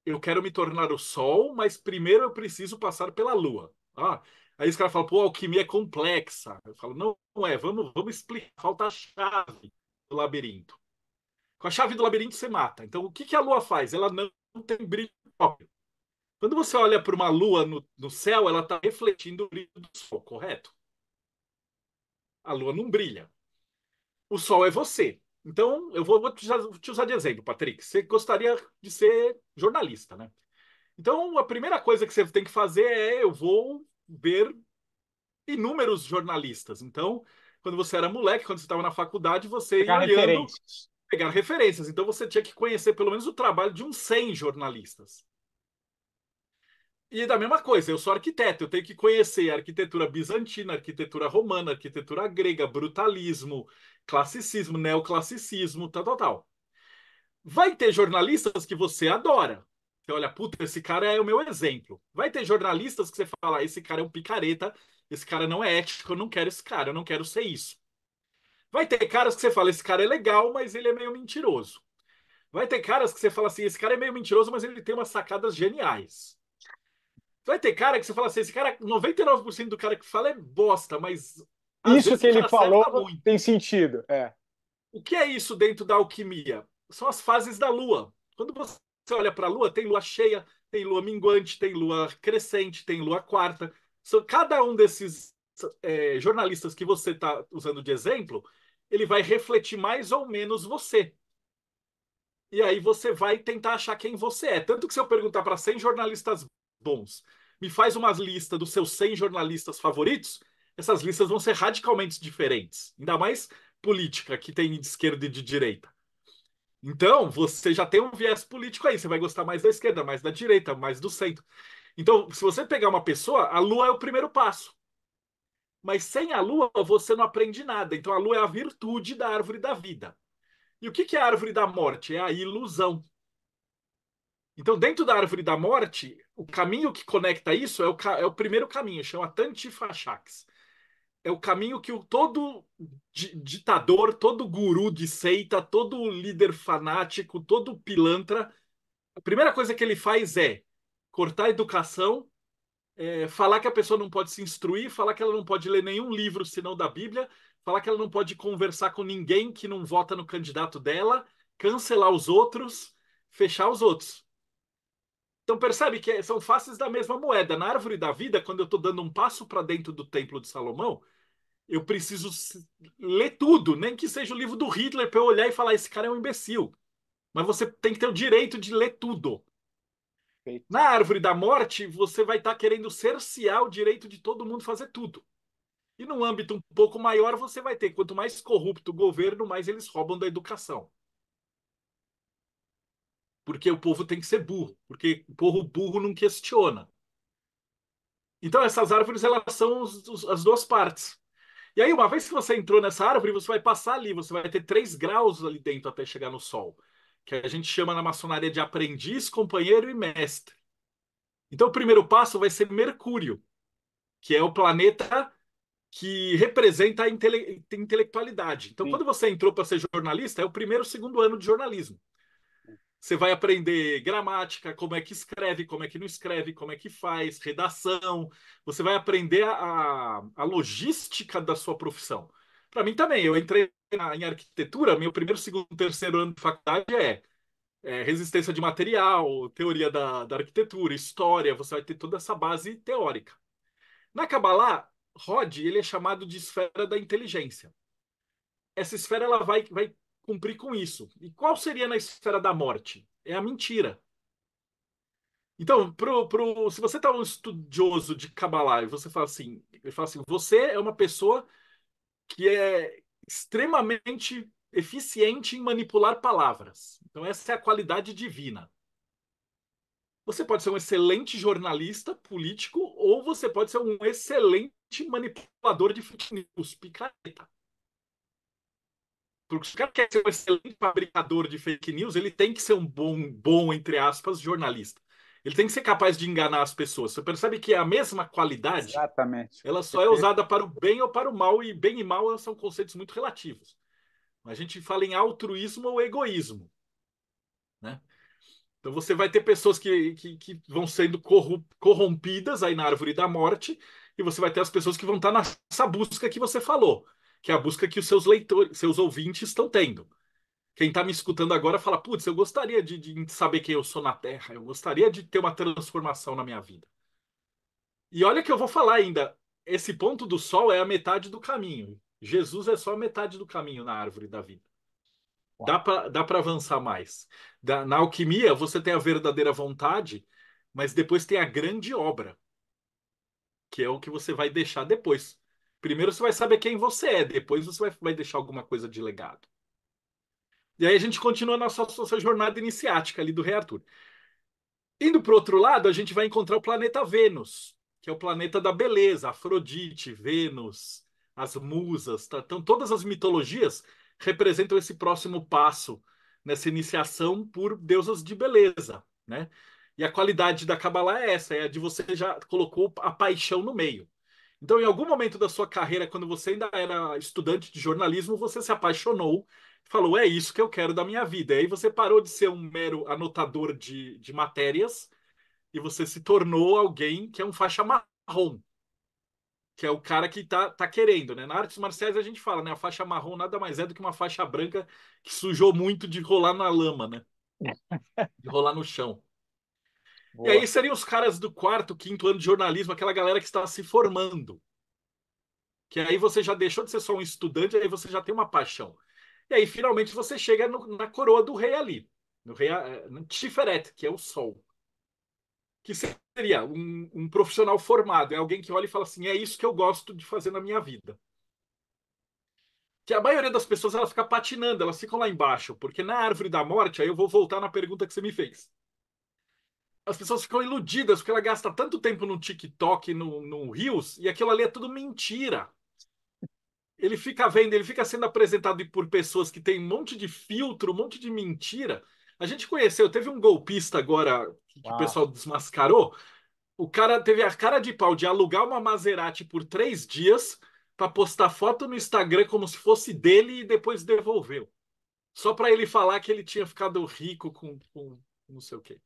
Eu quero me tornar o Sol, mas primeiro eu preciso passar pela Lua. Ah, aí os caras falam, pô, a alquimia é complexa. Eu falo, não, não é, vamos explicar. Falta a chave do labirinto. Com a chave do labirinto você mata. Então, o que que a Lua faz? Ela não tem brilho próprio. Quando você olha para uma Lua no céu, ela está refletindo o brilho do Sol, correto? A Lua não brilha. O Sol é você. Então, vou te usar de exemplo, Patrick. Você gostaria de ser jornalista, né? Então, a primeira coisa que você tem que fazer é: eu vou ver inúmeros jornalistas. Então, quando você era moleque, quando você estava na faculdade, você ia Pegar olhando, referências. pegar referências. Então, você tinha que conhecer pelo menos o trabalho de uns 100 jornalistas. E da mesma coisa, eu sou arquiteto, eu tenho que conhecer a arquitetura bizantina, arquitetura romana, arquitetura grega, brutalismo, classicismo, neoclassicismo, tal, tal, tal. Vai ter jornalistas que você adora. Você olha, puta, esse cara é o meu exemplo. Vai ter jornalistas que você fala, esse cara é um picareta, esse cara não é ético, eu não quero esse cara, eu não quero ser isso. Vai ter caras que você fala, esse cara é legal, mas ele é meio mentiroso. Vai ter caras que você fala assim, esse cara é meio mentiroso, mas ele tem umas sacadas geniais. Vai ter cara que você fala assim, esse cara, 99% do cara que fala é bosta, mas às Isso vezes que o ele cara falou acerta muito. tem sentido. É. O que é isso dentro da alquimia? São as fases da Lua. Quando você olha para a Lua, tem lua cheia, tem lua minguante, tem lua crescente, tem lua quarta. Cada um desses jornalistas que você está usando de exemplo, ele vai refletir mais ou menos você. E aí você vai tentar achar quem você é. Tanto que se eu perguntar para 100 jornalistas bons, me faz uma lista dos seus 100 jornalistas favoritos, essas listas vão ser radicalmente diferentes. Ainda mais política, que tem de esquerda e de direita. Então, você já tem um viés político aí. Você vai gostar mais da esquerda, mais da direita, mais do centro. Então, se você pegar uma pessoa, a Lua é o primeiro passo. Mas sem a Lua, você não aprende nada. Então, a Lua é a virtude da árvore da vida. E o que é a árvore da morte? É a ilusão. Então, dentro da árvore da morte, o caminho que conecta isso é o primeiro caminho, chama Tantifachax. É o caminho que todo ditador, todo guru de seita, todo líder fanático, todo pilantra, a primeira coisa que ele faz é cortar a educação, falar que a pessoa não pode se instruir, falar que ela não pode ler nenhum livro senão da Bíblia, falar que ela não pode conversar com ninguém que não vota no candidato dela, cancelar os outros, fechar os outros. Então percebe que são faces da mesma moeda. Na árvore da vida, quando eu estou dando um passo para dentro do Templo de Salomão, eu preciso ler tudo, nem que seja o livro do Hitler para eu olhar e falar: esse cara é um imbecil. Mas você tem que ter o direito de ler tudo. Perfeito. Na árvore da morte, você vai estar querendo cercear o direito de todo mundo fazer tudo. E num âmbito um pouco maior, você vai ter: quanto mais corrupto o governo, mais eles roubam da educação. Porque o povo tem que ser burro, porque o povo burro não questiona. Então, essas árvores, elas são as duas partes. E aí, uma vez que você entrou nessa árvore, você vai passar ali, você vai ter 3 graus ali dentro até chegar no sol, que a gente chama na maçonaria de aprendiz, companheiro e mestre. Então, o primeiro passo vai ser Mercúrio, que é o planeta que representa a intelectualidade. Então, Sim. quando você entrou para ser jornalista, é o primeiro, segundo ano de jornalismo. Você vai aprender gramática, como é que escreve, como é que não escreve, como é que faz, redação. Você vai aprender a logística da sua profissão. Para mim também, eu entrei em arquitetura, meu primeiro, segundo, terceiro ano de faculdade é resistência de material, teoria da arquitetura, história, você vai ter toda essa base teórica. Na Kabbalah, Rod, ele é chamado de esfera da inteligência. Essa esfera ela vai cumprir com isso. E qual seria na esfera da morte? É a mentira. Então, se você está um estudioso de Kabbalah e você fala assim, ele fala assim, você é uma pessoa que é extremamente eficiente em manipular palavras. Então, essa é a qualidade divina. Você pode ser um excelente jornalista político ou você pode ser um excelente manipulador de fake news, picareta. Porque se o cara quer ser um excelente fabricador de fake news, ele tem que ser um bom, entre aspas, jornalista. Ele tem que ser capaz de enganar as pessoas. Você percebe que é a mesma qualidade, Exatamente. ela só é Perfeito. usada para o bem ou para o mal, e bem e mal são conceitos muito relativos. A gente fala em altruísmo ou egoísmo, né? Então você vai ter pessoas que vão sendo corrompidas aí na árvore da morte, e você vai ter as pessoas que vão estar nessa busca que você falou, que é a busca que os seus leitores, seus ouvintes estão tendo. Quem está me escutando agora fala, putz, eu gostaria de saber quem eu sou na Terra, eu gostaria de ter uma transformação na minha vida. E olha que eu vou falar ainda, esse ponto do sol é a metade do caminho. Jesus é só a metade do caminho na árvore da vida. Uau. Dá para avançar mais. Na alquimia, você tem a verdadeira vontade, mas depois tem a grande obra, que é o que você vai deixar depois. Primeiro você vai saber quem você é, depois você vai deixar alguma coisa de legado. E aí a gente continua na nossa jornada iniciática ali do Rei Arthur. Indo para o outro lado, a gente vai encontrar o planeta Vênus, que é o planeta da beleza, Afrodite, Vênus, as musas, tá? Então todas as mitologias representam esse próximo passo nessa iniciação por deusas de beleza, né? E a qualidade da Kabbalah é essa, é a de você já colocou a paixão no meio. Então, em algum momento da sua carreira, quando você ainda era estudante de jornalismo, você se apaixonou, falou, é isso que eu quero da minha vida. E aí você parou de ser um mero anotador de matérias e você se tornou alguém que é um faixa marrom, que é o cara que tá querendo, né? Na artes marciais a gente fala, né? A faixa marrom nada mais é do que uma faixa branca que sujou muito de rolar na lama, né? De rolar no chão. E aí Boa. seriam os caras do quarto, quinto ano de jornalismo, aquela galera que está se formando. Que aí você já deixou de ser só um estudante, aí você já tem uma paixão. E aí finalmente você chega na coroa do rei ali, no rei, no Tiferet, que é o sol. Que seria um profissional formado, é alguém que olha e fala assim: é isso que eu gosto de fazer na minha vida. Que a maioria das pessoas ela fica patinando, elas ficam lá embaixo, porque na árvore da morte, aí eu vou voltar na pergunta que você me fez. As pessoas ficam iludidas porque ela gasta tanto tempo no TikTok, no Reels, e aquilo ali é tudo mentira. Ele fica vendo, ele fica sendo apresentado por pessoas que têm um monte de filtro, um monte de mentira. A gente conheceu, teve um golpista agora que o Uau. pessoal desmascarou. O cara teve a cara de pau de alugar uma Maserati por 3 dias para postar foto no Instagram como se fosse dele e depois devolveu. Só para ele falar que ele tinha ficado rico com não sei o quê.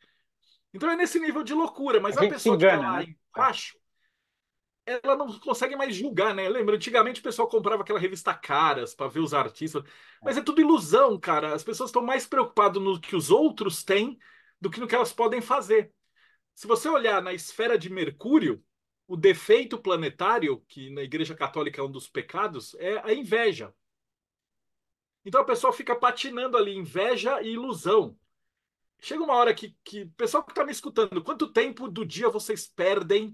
Então é nesse nível de loucura, A mas a gente se pessoa que está engana, lá né? É. embaixo ela não consegue mais julgar, né? Lembra, antigamente o pessoal comprava aquela revista Caras para ver os artistas, É. mas é tudo ilusão, cara. As pessoas estão mais preocupadas no que os outros têm do que no que elas podem fazer. Se você olhar na esfera de Mercúrio, o defeito planetário, que na Igreja Católica é um dos pecados, é a inveja. Então a pessoa fica patinando ali, inveja e ilusão. Chega uma hora que pessoal que está me escutando, quanto tempo do dia vocês perdem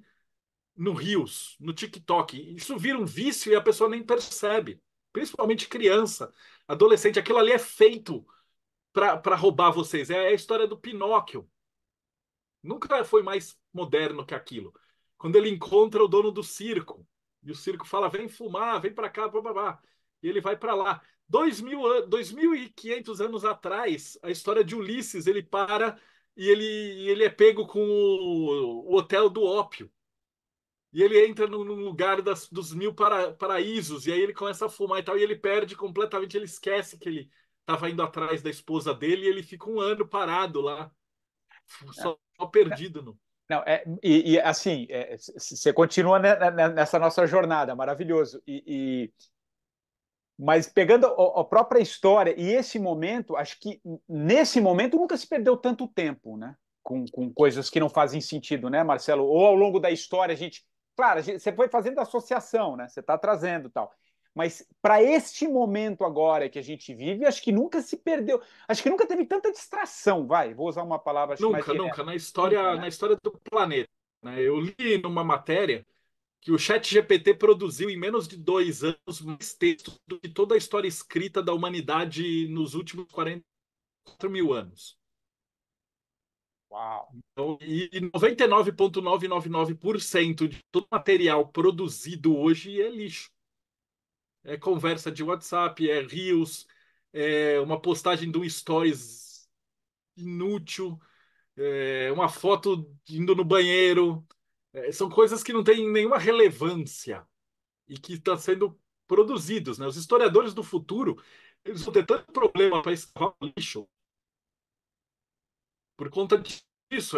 no Reels, no TikTok? Isso vira um vício e a pessoa nem percebe. Principalmente criança, adolescente. Aquilo ali é feito para roubar vocês. É a história do Pinóquio. Nunca foi mais moderno que aquilo. Quando ele encontra o dono do circo, e o circo fala: vem fumar, vem para cá, blá, blá, blá. E ele vai para lá. 2.500 anos atrás, a história de Ulisses, ele para e ele é pego com o hotel do ópio. E ele entra num lugar dos mil paraísos, e aí ele começa a fumar e tal, e ele perde completamente, ele esquece que ele estava indo atrás da esposa dele, e ele fica um ano parado lá, só perdido. No... Não, assim, você continua nessa nossa jornada, maravilhoso. Mas pegando a própria história e esse momento, acho que nesse momento nunca se perdeu tanto tempo, né? Com coisas que não fazem sentido, né, Marcelo? Ou ao longo da história, a gente. Claro, você foi fazendo associação, né? Você está trazendo tal. Mas para este momento agora que a gente vive, acho que nunca se perdeu. Acho que nunca teve tanta distração, vai. Vou usar uma palavra acho que mais Nunca, direta. nunca, na Nunca, história, né? na história do planeta. Né? Eu li numa matéria que o ChatGPT produziu em menos de 2 anos mais textos do que toda a história escrita da humanidade nos últimos 44 mil anos. Uau. Então, e 99,999% de todo material produzido hoje é lixo. É conversa de WhatsApp, é Reels, é uma postagem de um Stories inútil, uma foto indo no banheiro. São coisas que não têm nenhuma relevância e que estão sendo produzidos, né? Os historiadores do futuro, eles vão ter tanto problema para escavar o lixo por conta disso.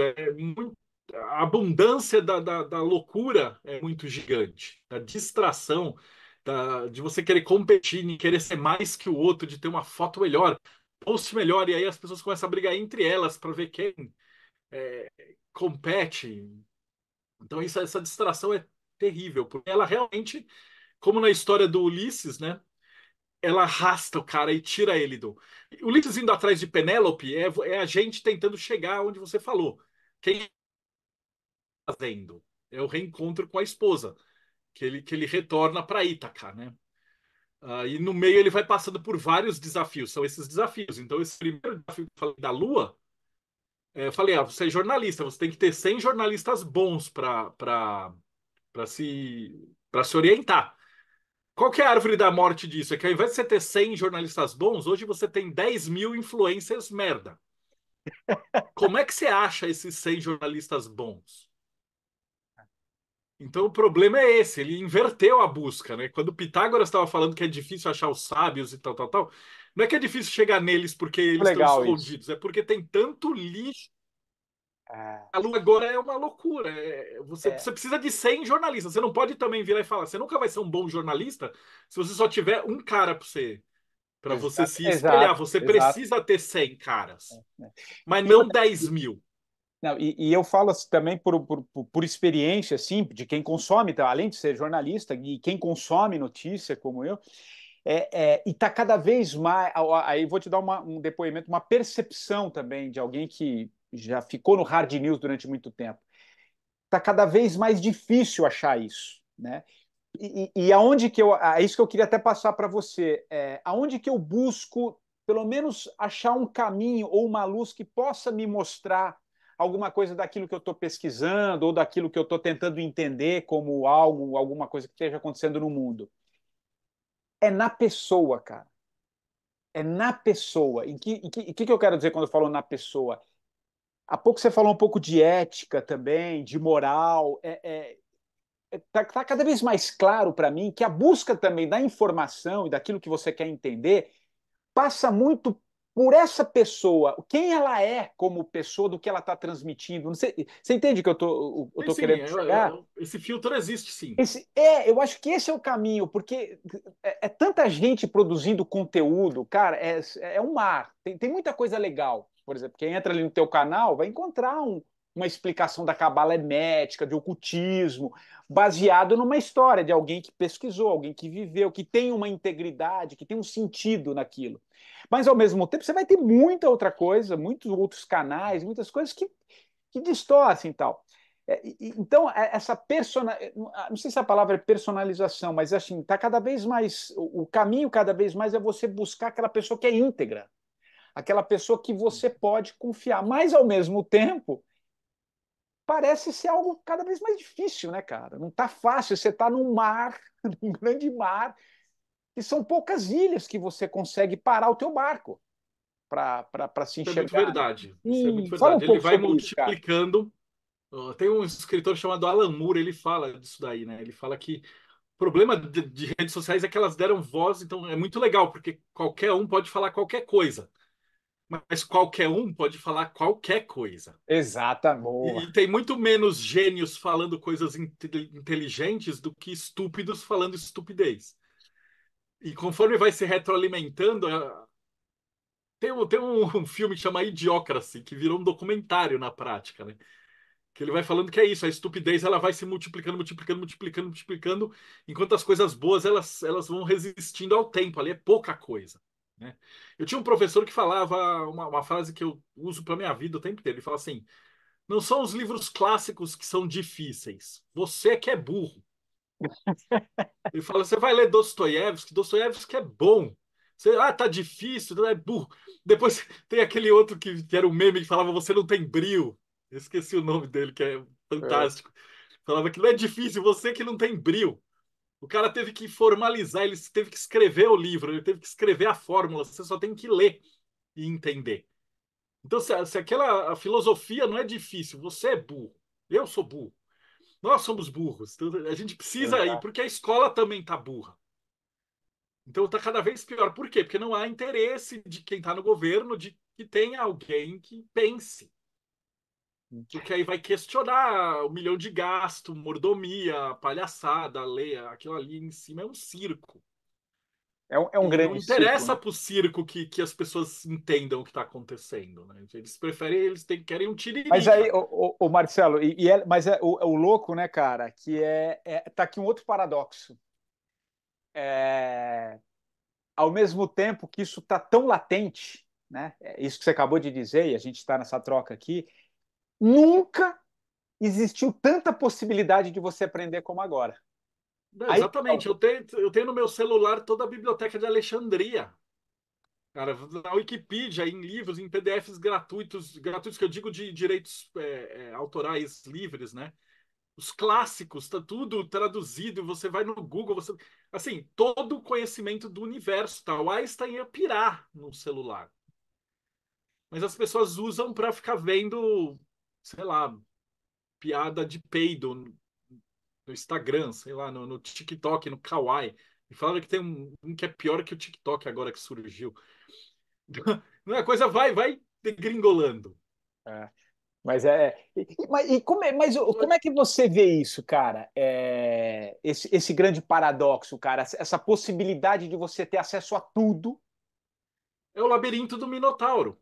A abundância da loucura é muito gigante, da distração, de você querer competir, e querer ser mais que o outro, de ter uma foto melhor, post melhor, e aí as pessoas começam a brigar entre elas para ver quem é, compete. Então essa distração é terrível, porque ela realmente, como na história do Ulisses, né? Ela arrasta o cara e tira ele do. O Ulisses indo atrás de Penélope é a gente tentando chegar onde você falou. Quem está fazendo? É o reencontro com a esposa, que ele retorna para Ítaca, né? E no meio ele vai passando por vários desafios, são esses desafios. Então, esse primeiro desafio que eu falei da Lua, eu falei: você é jornalista, você tem que ter 100 jornalistas bons para se orientar. Qual que é a árvore da morte disso? É que ao invés de você ter 100 jornalistas bons, hoje você tem 10.000 influencers merda. Como é que você acha esses 100 jornalistas bons? Então o problema é esse, ele inverteu a busca, né? Quando Pitágoras estava falando que é difícil achar os sábios e tal, tal, tal, não é que é difícil chegar neles porque eles estão Legal isso. escondidos, é porque tem tanto lixo. É, A Lua agora é uma loucura. Você, é, você precisa de 100 jornalistas. Você não pode também virar e falar, você nunca vai ser um bom jornalista se você só tiver um cara para você exato, se espelhar. exato, Você exato. precisa ter 100 caras, Né? mas E não outra, 10.000. não, e eu falo assim também por experiência, assim, de quem consome, tá? Além de ser jornalista, e quem consome notícia como eu, e está cada vez mais. Aí vou te dar um depoimento, uma percepção também de alguém que já ficou no hard news durante muito tempo. Está cada vez mais difícil achar isso, né? E aonde que eu, é isso que eu queria até passar para você, aonde que eu busco, pelo menos, achar um caminho ou uma luz que possa me mostrar alguma coisa daquilo que eu estou pesquisando ou daquilo que eu estou tentando entender como algo, alguma coisa que esteja acontecendo no mundo. É na pessoa, cara. É na pessoa. Que eu quero dizer quando eu falo na pessoa? Há pouco você falou um pouco de ética também, de moral. Tá cada vez mais claro para mim que a busca também da informação e daquilo que você quer entender passa muito por essa pessoa, quem ela é como pessoa, do que ela está transmitindo. Não sei, você entende que eu Sim, tô sim, querendo chegar? esse filtro existe, sim. Eu acho que esse é o caminho, porque é tanta gente produzindo conteúdo, cara, é um mar. Tem muita coisa legal. Por exemplo, quem entra ali no teu canal vai encontrar uma explicação da cabala hermética, de ocultismo, baseado numa história de alguém que pesquisou, alguém que viveu, que tem uma integridade, que tem um sentido naquilo. Mas, ao mesmo tempo, você vai ter muita outra coisa, muitos outros canais, muitas coisas que distorcem e tal. Então, essa persona, não sei se a palavra é personalização, mas assim, está cada vez mais, o caminho cada vez mais é você buscar aquela pessoa que é íntegra, aquela pessoa que você pode confiar, mas ao mesmo tempo parece ser algo cada vez mais difícil, né, cara? Não está fácil, você está num mar, num grande mar, e são poucas ilhas que você consegue parar o teu barco para se Isso é muito enxergar, né? verdade. Isso é muito E fala um verdade. Ele pouco vai sobre isso, cara. multiplicando. Tem um escritor chamado Alan Moore, ele fala disso daí, né? Ele fala que o problema de redes sociais é que elas deram voz, então é muito legal, porque qualquer um pode falar qualquer coisa, mas qualquer um pode falar qualquer coisa. Exata, boa. E tem muito menos gênios falando coisas inteligentes do que estúpidos falando estupidez. E conforme vai se retroalimentando, tem um filme que chama Idiocracy, que virou um documentário na prática, né? Que ele vai falando que é isso, a estupidez ela vai se multiplicando, multiplicando, multiplicando, multiplicando, enquanto as coisas boas elas vão resistindo ao tempo, ali é pouca coisa, né? Eu tinha um professor que falava uma frase que eu uso para minha vida o tempo inteiro. Ele fala assim: não são os livros clássicos que são difíceis, você que é burro. Ele fala: você vai ler Dostoiévski é bom. Tá difícil, é burro. Depois tem aquele outro que era um meme que falava: você não tem brio. Eu esqueci o nome dele, que é É, fantástico. Falava que não é difícil, você que não tem brio. O cara teve que formalizar, ele teve que escrever o livro, ele teve que escrever a fórmula. Você só tem que ler e entender. Então, se aquela a filosofia não é difícil, você é burro, eu sou burro, nós somos burros. Então, a gente precisa ir, Exato. porque a escola também tá burra. Então está cada vez pior. Por quê? Porque não há interesse de quem está no governo de que tenha alguém que pense. Porque aí vai questionar o milhão de gasto, mordomia, palhaçada, lei, aquilo ali em cima é um circo. É um E não grande ciclo, interessa né? para o circo que as pessoas entendam o que está acontecendo, né? Eles preferem, querem um Mas aí, tiririca. o Marcelo, mas o louco, né, cara, que tá aqui um outro paradoxo. É, ao mesmo tempo que isso está tão latente, né? Isso que você acabou de dizer, e a gente está nessa troca aqui, nunca existiu tanta possibilidade de você aprender como agora. Não, Aí, exatamente. Eu tenho no meu celular toda a biblioteca de Alexandria. Cara, na Wikipedia, em livros, em PDFs gratuitos, gratuitos que eu digo de direitos autorais livres, né? Os clássicos, tá tudo traduzido. Você vai no Google, assim, todo o conhecimento do universo, tá? O Einstein ia pirar no celular, mas as pessoas usam para ficar vendo, sei lá, piada de peido no Instagram, sei lá, no TikTok, no Kawaii. E falaram que tem um que é pior que o TikTok agora que surgiu. A coisa vai degringolando. é, mas como é que você vê isso, cara? Esse grande paradoxo, cara, essa possibilidade de você ter acesso a tudo. É o labirinto do Minotauro,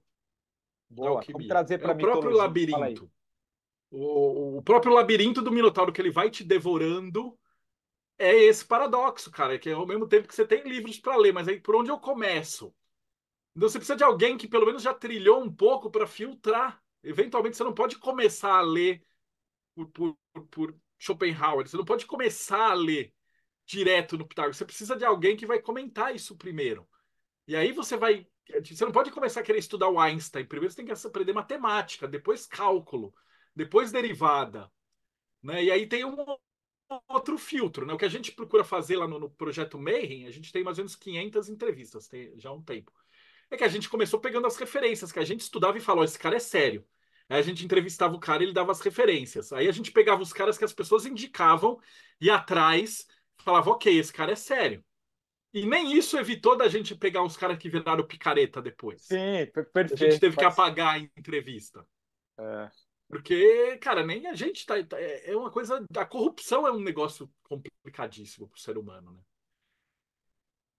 da Boa, vamos alquimia. trazer É para o a próprio mitologia. Fala aí. labirinto. O próprio labirinto do Minotauro que ele vai te devorando é esse paradoxo, cara, que é ao mesmo tempo que você tem livros para ler, mas aí por onde eu começo? Então você precisa de alguém que pelo menos já trilhou um pouco para filtrar. Eventualmente você não pode começar a ler por Schopenhauer, você não pode começar a ler direto no Pitágoras, você precisa de alguém que vai comentar isso primeiro. E aí você vai. Você não pode começar a querer estudar o Einstein. Primeiro você tem que aprender matemática, depois cálculo, depois derivada. Né? E aí tem um outro filtro. Né? O que a gente procura fazer lá no projeto Mayhem, a gente tem mais ou menos 500 entrevistas, tem já há um tempo. É que a gente começou pegando as referências, que a gente estudava e falou: esse cara é sério. Aí a gente entrevistava o cara e ele dava as referências. Aí a gente pegava os caras que as pessoas indicavam e atrás falava: ok, esse cara é sério. E nem isso evitou da gente pegar uns caras que viraram picareta depois. Sim, A gente perfeito. teve que apagar a entrevista. É, Porque, cara, nem a gente é uma coisa. A corrupção é um negócio complicadíssimo para o ser humano, né?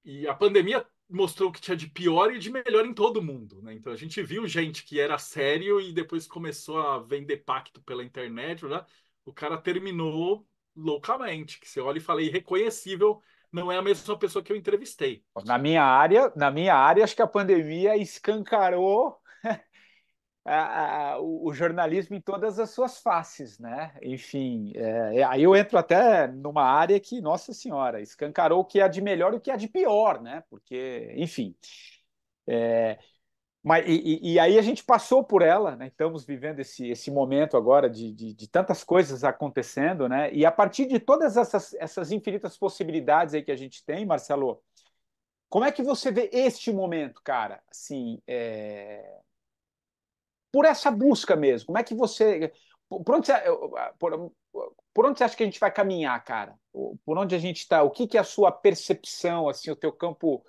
E a pandemia mostrou o que tinha de pior e de melhor em todo mundo, né? Então a gente viu gente que era sério e depois começou a vender pacto pela internet, né? O cara terminou loucamente, que você olha e fala, irreconhecível, não é a mesma pessoa que eu entrevistei. na minha área, acho que a pandemia escancarou o jornalismo em todas as suas faces, né? Enfim, aí eu entro até numa área que, nossa senhora, escancarou o que há de melhor e o que há de pior, né? Porque, enfim, e aí a gente passou por ela, né? Estamos vivendo esse momento agora de tantas coisas acontecendo, né? E a partir de todas essas infinitas possibilidades aí que a gente tem, Marcelo, como é que você vê este momento, cara? Assim, por essa busca mesmo, como é que você. Por onde você, por onde você acha que a gente vai caminhar, cara? Por onde a gente está? O que é a sua percepção, assim, o teu campo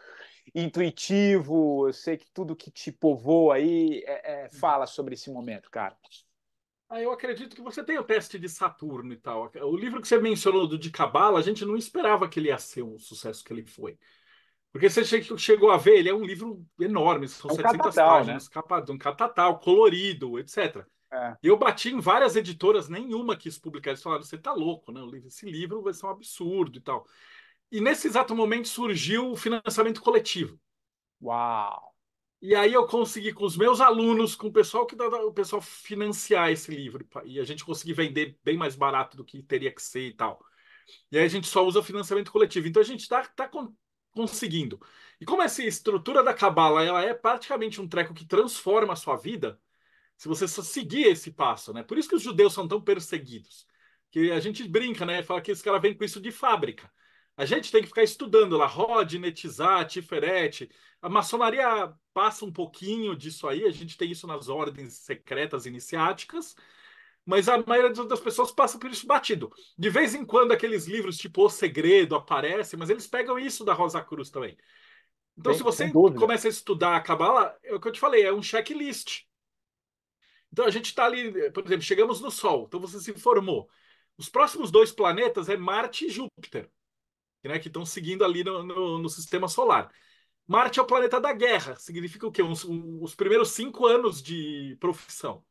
intuitivo? Eu sei que tudo que te povoa aí fala sobre esse momento, cara. Ah, eu acredito que você tem o teste de Saturno e tal. O livro que você mencionou do de Cabala, a gente não esperava que ele ia ser o sucesso que ele foi. Porque você chegou a ver, ele é um livro enorme, são É um 700 catatal, né? páginas, capa de um catatal, colorido, etc. É. E eu bati em várias editoras, nenhuma quis publicar. Eles falaram: você tá louco, né? Esse livro vai ser um absurdo e tal. E nesse exato momento surgiu o financiamento coletivo. Uau! E aí eu consegui, com os meus alunos, com o pessoal o pessoal financiar esse livro. E a gente conseguir vender bem mais barato do que teria que ser e tal. E aí a gente só usa financiamento coletivo. Então a gente tá conseguindo. E como essa estrutura da Cabala, ela é praticamente um treco que transforma a sua vida, se você só seguir esse passo, né? Por isso que os judeus são tão perseguidos. Que a gente brinca, né? Fala que esse cara vem com isso de fábrica. A gente tem que ficar estudando lá, Rod, Netizah, Tiferet. A maçonaria passa um pouquinho disso aí, a gente tem isso nas ordens secretas iniciáticas, mas a maioria das pessoas passa por isso batido. De vez em quando aqueles livros tipo O Segredo aparecem, mas eles pegam isso da Rosa Cruz também. Então, se Sem você dúvida. começa a estudar a Cabala, é o que eu te falei, é um checklist. Então, a gente está ali, por exemplo, chegamos no Sol, então você se informou. Os próximos dois planetas é Marte e Júpiter, né, que estão seguindo ali no sistema solar. Marte é o planeta da guerra, significa o quê? Os primeiros 5 anos de profissão.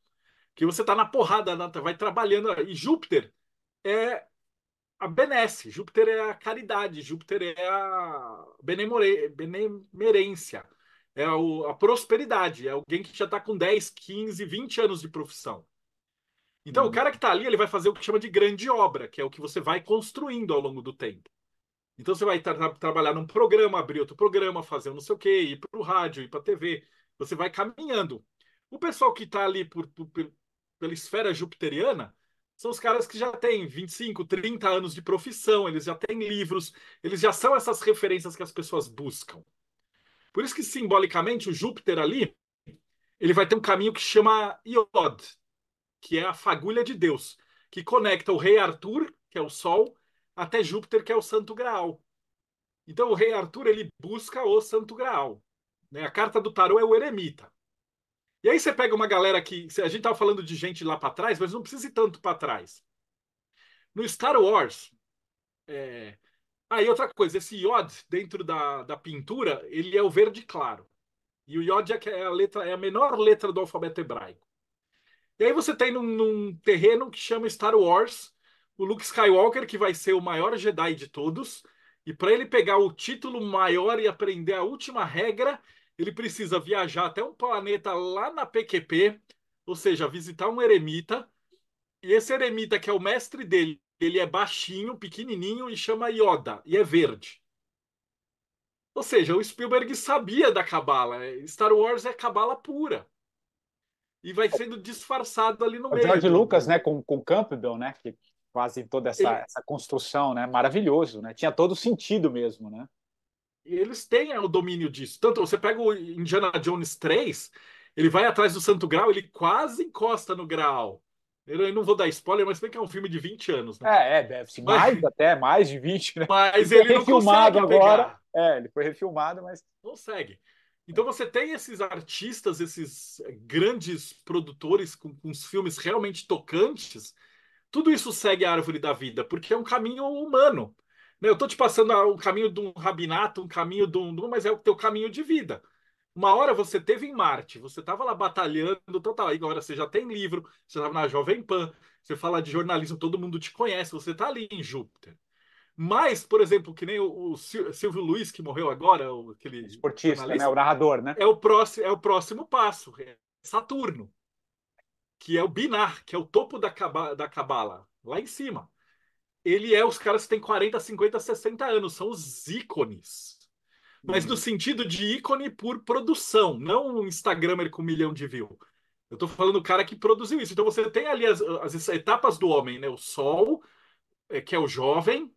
Que você está na porrada, vai trabalhando. E Júpiter é a benesse, Júpiter é a caridade, Júpiter é a benemerência, é a prosperidade, é alguém que já está com 10, 15, 20 anos de profissão. Então, o Hum, cara que está ali, ele vai fazer o que chama de grande obra, que é o que você vai construindo ao longo do tempo. Então você vai trabalhar num programa, abrir outro programa, fazer um não sei o quê, ir para o rádio, ir para a TV. Você vai caminhando. O pessoal que está ali pela esfera jupiteriana são os caras que já têm 25, 30 anos de profissão, eles já têm livros, eles já são essas referências que as pessoas buscam. Por isso que, simbolicamente, o Júpiter ali, ele vai ter um caminho que chama Iod, que é a fagulha de Deus, que conecta o rei Arthur, que é o Sol, até Júpiter, que é o Santo Graal. Então o rei Arthur ele busca o Santo Graal, né? A carta do tarô é o eremita. E aí você pega uma galera que a gente tava falando de gente lá para trás, mas não precisa ir tanto para trás. No Star Wars, e outra coisa, esse Yod dentro da pintura, ele é o verde claro. E o Yod é a letra, é a menor letra do alfabeto hebraico. E aí você tem num terreno que chama Star Wars, o Luke Skywalker, que vai ser o maior Jedi de todos. E para ele pegar o título maior e aprender a última regra, ele precisa viajar até um planeta lá na PQP, ou seja, visitar um eremita. E esse eremita, que é o mestre dele, ele é baixinho, pequenininho e chama Yoda, e é verde. Ou seja, o Spielberg sabia da Cabala. Star Wars é Cabala pura. E vai sendo disfarçado ali no o meio George do, Lucas, do... né, com Campbell, né, que fazem toda Ele, essa construção, né, maravilhoso, né, tinha todo sentido mesmo, né. eles têm o domínio disso. Tanto você pega o Indiana Jones 3, ele vai atrás do Santo Graal, ele quase encosta no Graal. Eu não vou dar spoiler, mas bem que é um filme de 20 anos, né? Deve ser Mas, mais até, mais de 20, né. Ele mas foi ele não refilmado consegue agora, pegar. ele foi refilmado, mas Consegue. Então você tem esses artistas, esses grandes produtores com os filmes realmente tocantes. Tudo isso segue a árvore da vida, porque é um caminho humano. Né? Eu estou te passando o caminho de um rabinato, um caminho mas é o teu caminho de vida. Uma hora você teve em Marte, você estava lá batalhando, total. Aí agora você já tem livro, você estava na Jovem Pan, você fala de jornalismo, todo mundo te conhece, você está ali em Júpiter. Mas, por exemplo, que nem o Silvio Luiz, que morreu agora, aquele esportista, né, o jornalista, narrador, né. é o próximo passo, é Saturno, que é o Binar, que é o topo da cabala, lá em cima. Ele é os caras que têm 40, 50, 60 anos, são os ícones. Mas no Hum. sentido de ícone por produção, não um Instagramer com 1 milhão de views. Eu estou falando do cara que produziu isso. Então você tem ali as etapas do homem, né? O Sol, que é o jovem,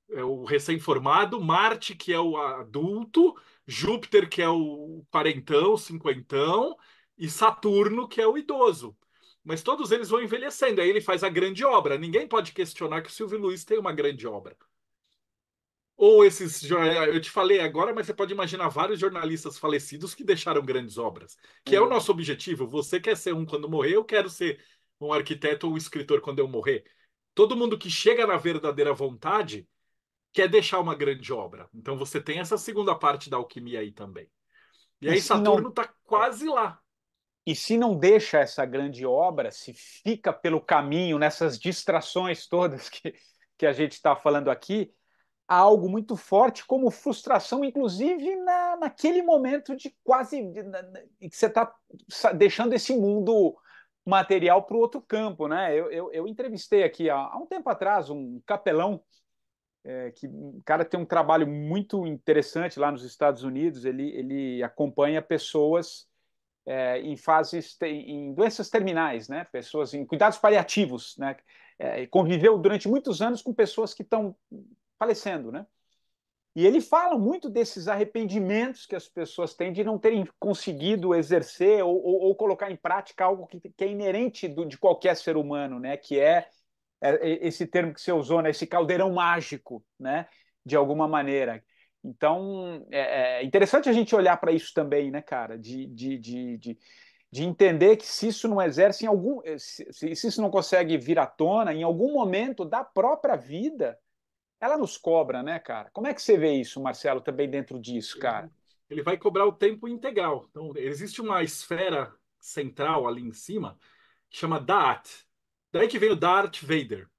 é o recém-formado, Marte, que é o adulto, Júpiter, que é o quarentão, cinquentão, e Saturno, que é o idoso. Mas todos eles vão envelhecendo. Aí ele faz a grande obra. Ninguém pode questionar que o Silvio Luiz tem uma grande obra. Ou esses, eu te falei agora, mas você pode imaginar vários jornalistas falecidos que deixaram grandes obras, que é o nosso objetivo. Você quer ser um quando morrer, eu quero ser um arquiteto ou um escritor quando eu morrer. Todo mundo que chega na verdadeira vontade quer deixar uma grande obra. Então você tem essa segunda parte da alquimia aí também. E E aí se não Saturno está quase lá. e se não deixa essa grande obra, se fica pelo caminho nessas distrações todas que a gente está falando aqui, há algo muito forte como frustração, inclusive naquele momento de quase que você está deixando esse mundo material para o outro campo, né? Eu entrevistei aqui há um tempo atrás um capelão que o cara tem um trabalho muito interessante lá nos Estados Unidos. Ele acompanha pessoas em fases, em doenças terminais, né? Pessoas em cuidados paliativos, né? Conviveu durante muitos anos com pessoas que estão falecendo, né? E ele fala muito desses arrependimentos que as pessoas têm de não terem conseguido exercer ou colocar em prática algo que é inerente de qualquer ser humano, né? Que é esse termo que você usou, né? Esse caldeirão mágico, né? De alguma maneira. Então, é interessante a gente olhar para isso também, né, cara? De entender que se isso não exerce em algum. Se isso não consegue vir à tona, em algum momento da própria vida, ela nos cobra, né, cara? Como é que você vê isso, Marcelo, também dentro disso, cara? Ele vai cobrar o tempo integral. Então, existe uma esfera central ali em cima que chama Da'at. Daí que vem o Darth Vader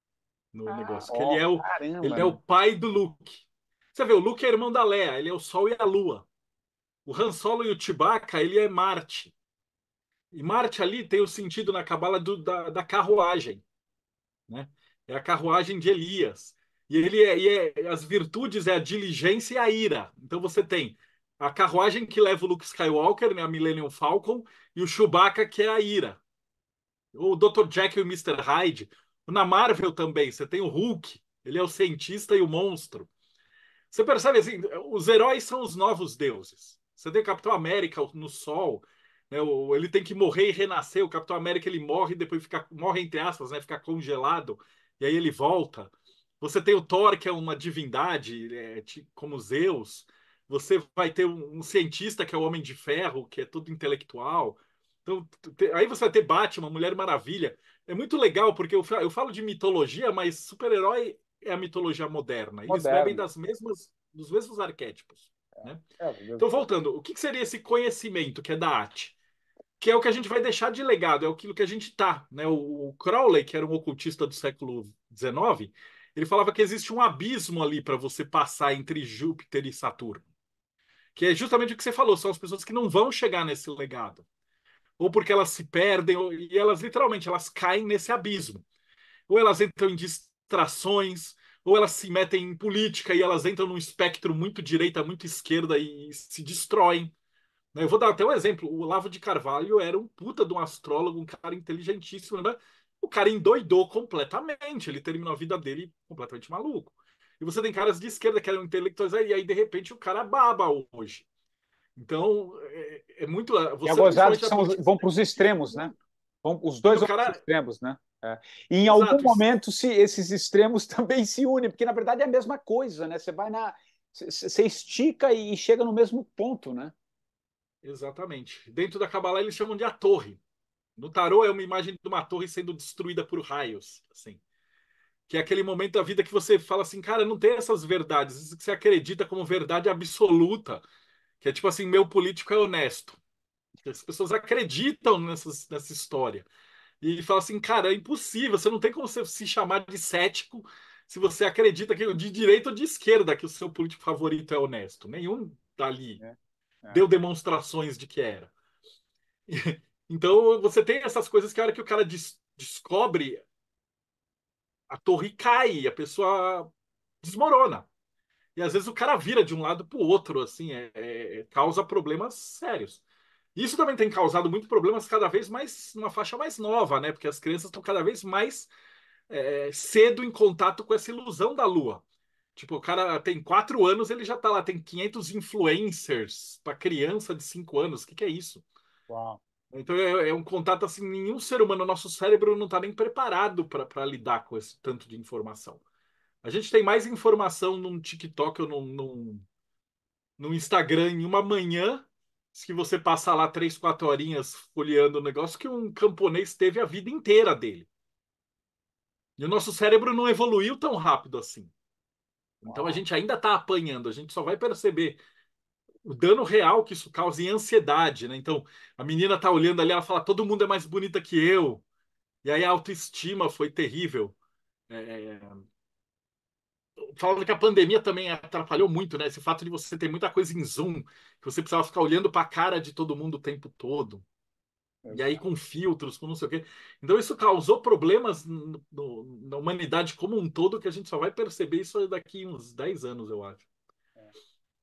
no Ah, negócio, que ó, ele caramba, é o meu. pai do Luke. Você vê, o Luke é irmão da Leia, ele é o Sol e a Lua. O Han Solo e o Chewbacca, ele é Marte. E Marte ali tem o sentido na cabala da carruagem, né? É a carruagem de Elias. As virtudes é a diligência e a ira. Então você tem a carruagem que leva o Luke Skywalker, né, a Millennium Falcon, e o Chewbacca que é a ira. O Dr. Jekyll e o Mister Hyde. Na Marvel também, você tem o Hulk, ele é o cientista e o monstro. Você percebe assim, os heróis são os novos deuses. Você tem o Capitão América no Sol, né, ele tem que morrer e renascer. O Capitão América ele morre e depois morre entre aspas, né, fica congelado e aí ele volta. Você tem o Thor que é uma divindade, como Zeus. Você vai ter um cientista que é o Homem de Ferro, que é tudo intelectual. Então, aí você vai ter Batman, Mulher Maravilha. É muito legal porque eu falo de mitologia, mas super-herói é a mitologia moderna. Eles bebem Moderno. dos mesmos arquétipos, né? É, Então, voltando, o que seria esse conhecimento que é da arte? Que é o que a gente vai deixar de legado, é aquilo que a gente tá, né? O Crowley, que era um ocultista do século XIX, ele falava que existe um abismo ali para você passar entre Júpiter e Saturno, que é justamente o que você falou, são as pessoas que não vão chegar nesse legado, ou porque elas se perdem, e elas literalmente elas caem nesse abismo. Ou elas entram em distrações, ou elas se metem em política e elas entram num espectro muito direita, muito esquerda e se destroem. Né? Eu vou dar até um exemplo. O Olavo de Carvalho era um puta de um astrólogo, um cara inteligentíssimo, né? O cara endoidou completamente. Ele terminou a vida dele completamente maluco. E você tem caras de esquerda que eram intelectuais e aí, de repente, o cara baba hoje. Então, é muito. E é Você, gozado que principalmente na política, vão você para tem os que distinguir extremos, né? muito. Os Quando dois o vão para os cara. extremos, né? É. E em algum Exato, momento esses extremos também se unem, porque na verdade é a mesma coisa, né? Você estica e chega no mesmo ponto, né? exatamente. Dentro da Kabbalah eles chamam de a torre. No tarô é uma imagem de uma torre sendo destruída por raios, assim. Que é aquele momento da vida que você fala assim, cara, não tem essas verdades, isso que você acredita como verdade absoluta, que é tipo assim, meu político é honesto. As pessoas acreditam nessa história. E fala assim, cara, é impossível, você não tem como você se chamar de cético se você acredita que de direita ou de esquerda que o seu político favorito é honesto. Nenhum dali É, é. deu demonstrações de que era. Então você tem essas coisas que a hora que o cara descobre, a torre cai, a pessoa desmorona. E às vezes o cara vira de um lado para o outro, assim, causa problemas sérios. Isso também tem causado muitos problemas cada vez mais numa faixa mais nova, né? Porque as crianças estão cada vez mais cedo em contato com essa ilusão da Lua. Tipo, o cara tem 4 anos, ele já tá lá, tem 500 influencers para criança de 5 anos. O que é isso? Uau. Então é um contato assim, nenhum ser humano, nosso cérebro não está nem preparado para lidar com esse tanto de informação. A gente tem mais informação num TikTok ou num Instagram em uma manhã, se você passar lá 3, 4 horinhas folheando o negócio, que um camponês teve a vida inteira dele. E o nosso cérebro não evoluiu tão rápido assim. Então a Uau. gente ainda está apanhando, a gente só vai perceber o dano real que isso causa em ansiedade, né? Então a menina tá olhando ali, ela fala: todo mundo é mais bonita que eu. E aí a autoestima foi terrível. É, falando que a pandemia também atrapalhou muito, né? Esse fato de você ter muita coisa em Zoom, que você precisava ficar olhando para a cara de todo mundo o tempo todo. E aí Exato. com filtros, com não sei o quê. Então isso causou problemas na humanidade como um todo, que a gente só vai perceber isso daqui uns 10 anos, eu acho. É,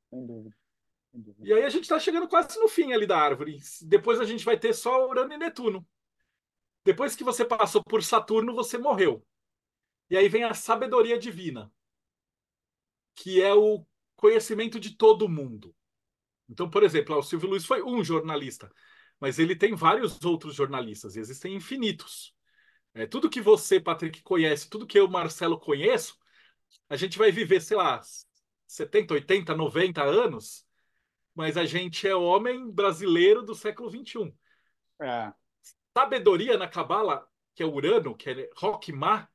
sem dúvida, sem dúvida. E aí a gente está chegando quase no fim ali da árvore. Depois a gente vai ter só Urano e Netuno. Depois que você passou por Saturno, você morreu. E aí vem a sabedoria divina, que é o conhecimento de todo mundo. Então, por exemplo, o Silvio Luiz foi um jornalista, mas ele tem vários outros jornalistas, e existem infinitos. Tudo que você, Patrick, conhece, tudo que eu, Marcelo, conheço, a gente vai viver, sei lá, 70, 80, 90 anos, mas a gente é homem brasileiro do século XXI. É, Sabedoria na Cabala, que é Urano, que é Rockmar,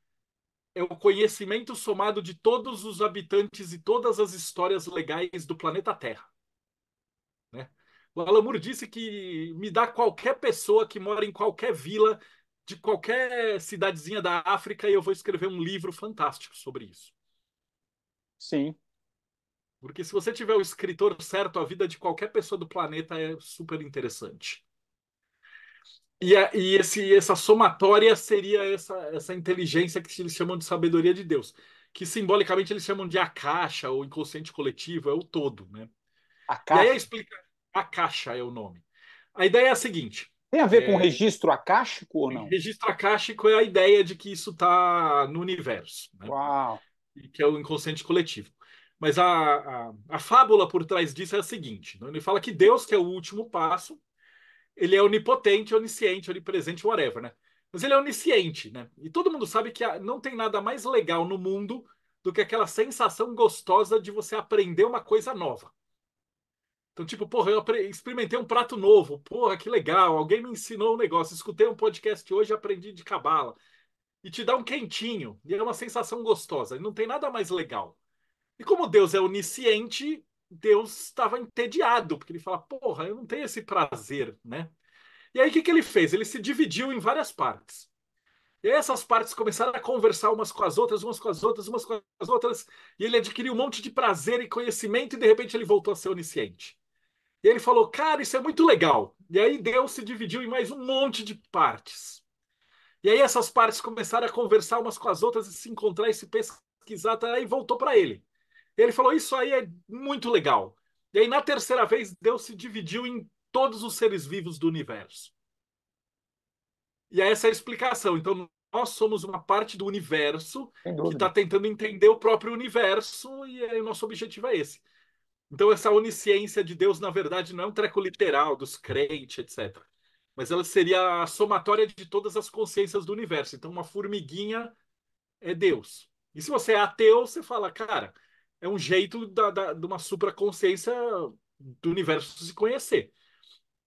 é o conhecimento somado de todos os habitantes e todas as histórias legais do planeta Terra, né? O Alan disse que me dá qualquer pessoa que mora em qualquer vila de qualquer cidadezinha da África e eu vou escrever um livro fantástico sobre isso. sim. Porque se você tiver o escritor certo, a vida de qualquer pessoa do planeta é super interessante. Essa somatória seria essa inteligência que eles chamam de sabedoria de Deus, que simbolicamente eles chamam de Akasha, ou inconsciente coletivo, é o todo, né? A E aí caixa explica, Akasha é o nome. A ideia é a seguinte: tem a ver com registro acástico ou não? registro akáshico é a ideia de que isso está no universo, né? Uau, E que é o inconsciente coletivo. Mas a fábula por trás disso é a seguinte: né? Ele fala que Deus, que é o último passo, ele é onipotente, onisciente, onipresente, whatever, né? Mas ele é onisciente, né? E todo mundo sabe que não tem nada mais legal no mundo do que aquela sensação gostosa de você aprender uma coisa nova. Então, tipo, porra, eu experimentei um prato novo, porra, que legal, alguém me ensinou um negócio, escutei um podcast hoje e aprendi de cabala. E te dá um quentinho, e é uma sensação gostosa, e não tem nada mais legal. E como Deus é onisciente, Deus estava entediado, porque ele fala, porra, eu não tenho esse prazer, né? E aí o que que ele fez? Ele se dividiu em várias partes. E aí essas partes começaram a conversar umas com as outras, umas com as outras, umas com as outras, e ele adquiriu um monte de prazer e conhecimento, e de repente ele voltou a ser onisciente. E ele falou, cara, isso é muito legal. E aí Deus se dividiu em mais um monte de partes. E aí essas partes começaram a conversar umas com as outras e se encontrar e se pesquisar, tá? Aí voltou para ele. E ele falou, isso aí é muito legal. E aí na terceira vez Deus se dividiu em todos os seres vivos do universo. E essa é a explicação. Então, nós somos uma parte do universo sem que está dúvida. tentando entender o próprio universo, e aí, o nosso objetivo é esse. Então, essa onisciência de Deus, na verdade, não é um treco literal dos crentes, etc. Mas ela seria a somatória de todas as consciências do universo. Então, uma formiguinha é Deus. E se você é ateu, você fala, cara, é um jeito de uma supraconsciência do universo se conhecer,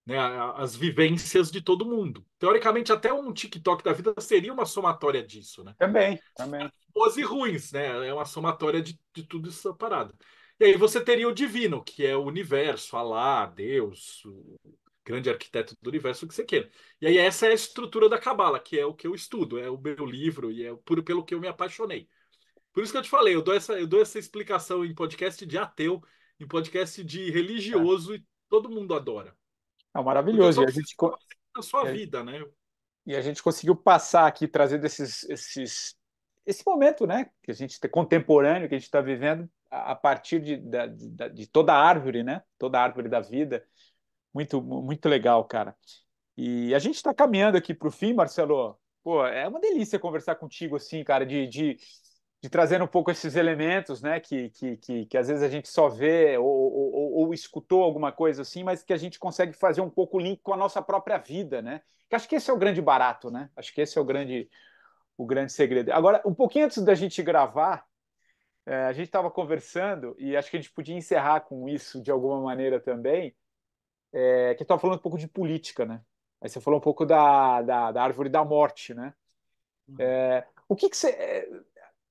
né, as vivências de todo mundo. Teoricamente, até um TikTok da vida seria uma somatória disso, né? Também, também. Boas e ruins, né? É uma somatória de tudo isso parado. E aí você teria o divino, que é o universo, Alá, Deus, o grande arquiteto do universo, o que você queira. E aí essa é a estrutura da Cabala, que é o que eu estudo, é o meu livro e é pelo que eu me apaixonei. Por isso que eu te falei, eu dou essa explicação em podcast de ateu, em podcast de É, religioso e todo mundo adora. é Porque eu maravilhoso. só preciso da sua vida, né? E a gente conseguiu passar aqui, trazendo esse momento, né, que a gente tem contemporâneo, que a gente está vivendo a partir de toda a árvore, né, toda a árvore da vida. Muito, muito legal, cara. E a gente está caminhando aqui para o fim, Marcelo. Pô, é uma delícia conversar contigo assim, cara, de trazer um pouco esses elementos, né, que às vezes a gente só vê ou escutou alguma coisa assim, mas que a gente consegue fazer um pouco o link com a nossa própria vida, né? Que acho que esse é o grande barato, né? Acho que esse é o grande segredo. Agora, um pouquinho antes da gente gravar, a gente estava conversando e acho que a gente podia encerrar com isso de alguma maneira também, que estava falando um pouco de política, né? Aí você falou um pouco da árvore da morte, né? Uhum. O que você.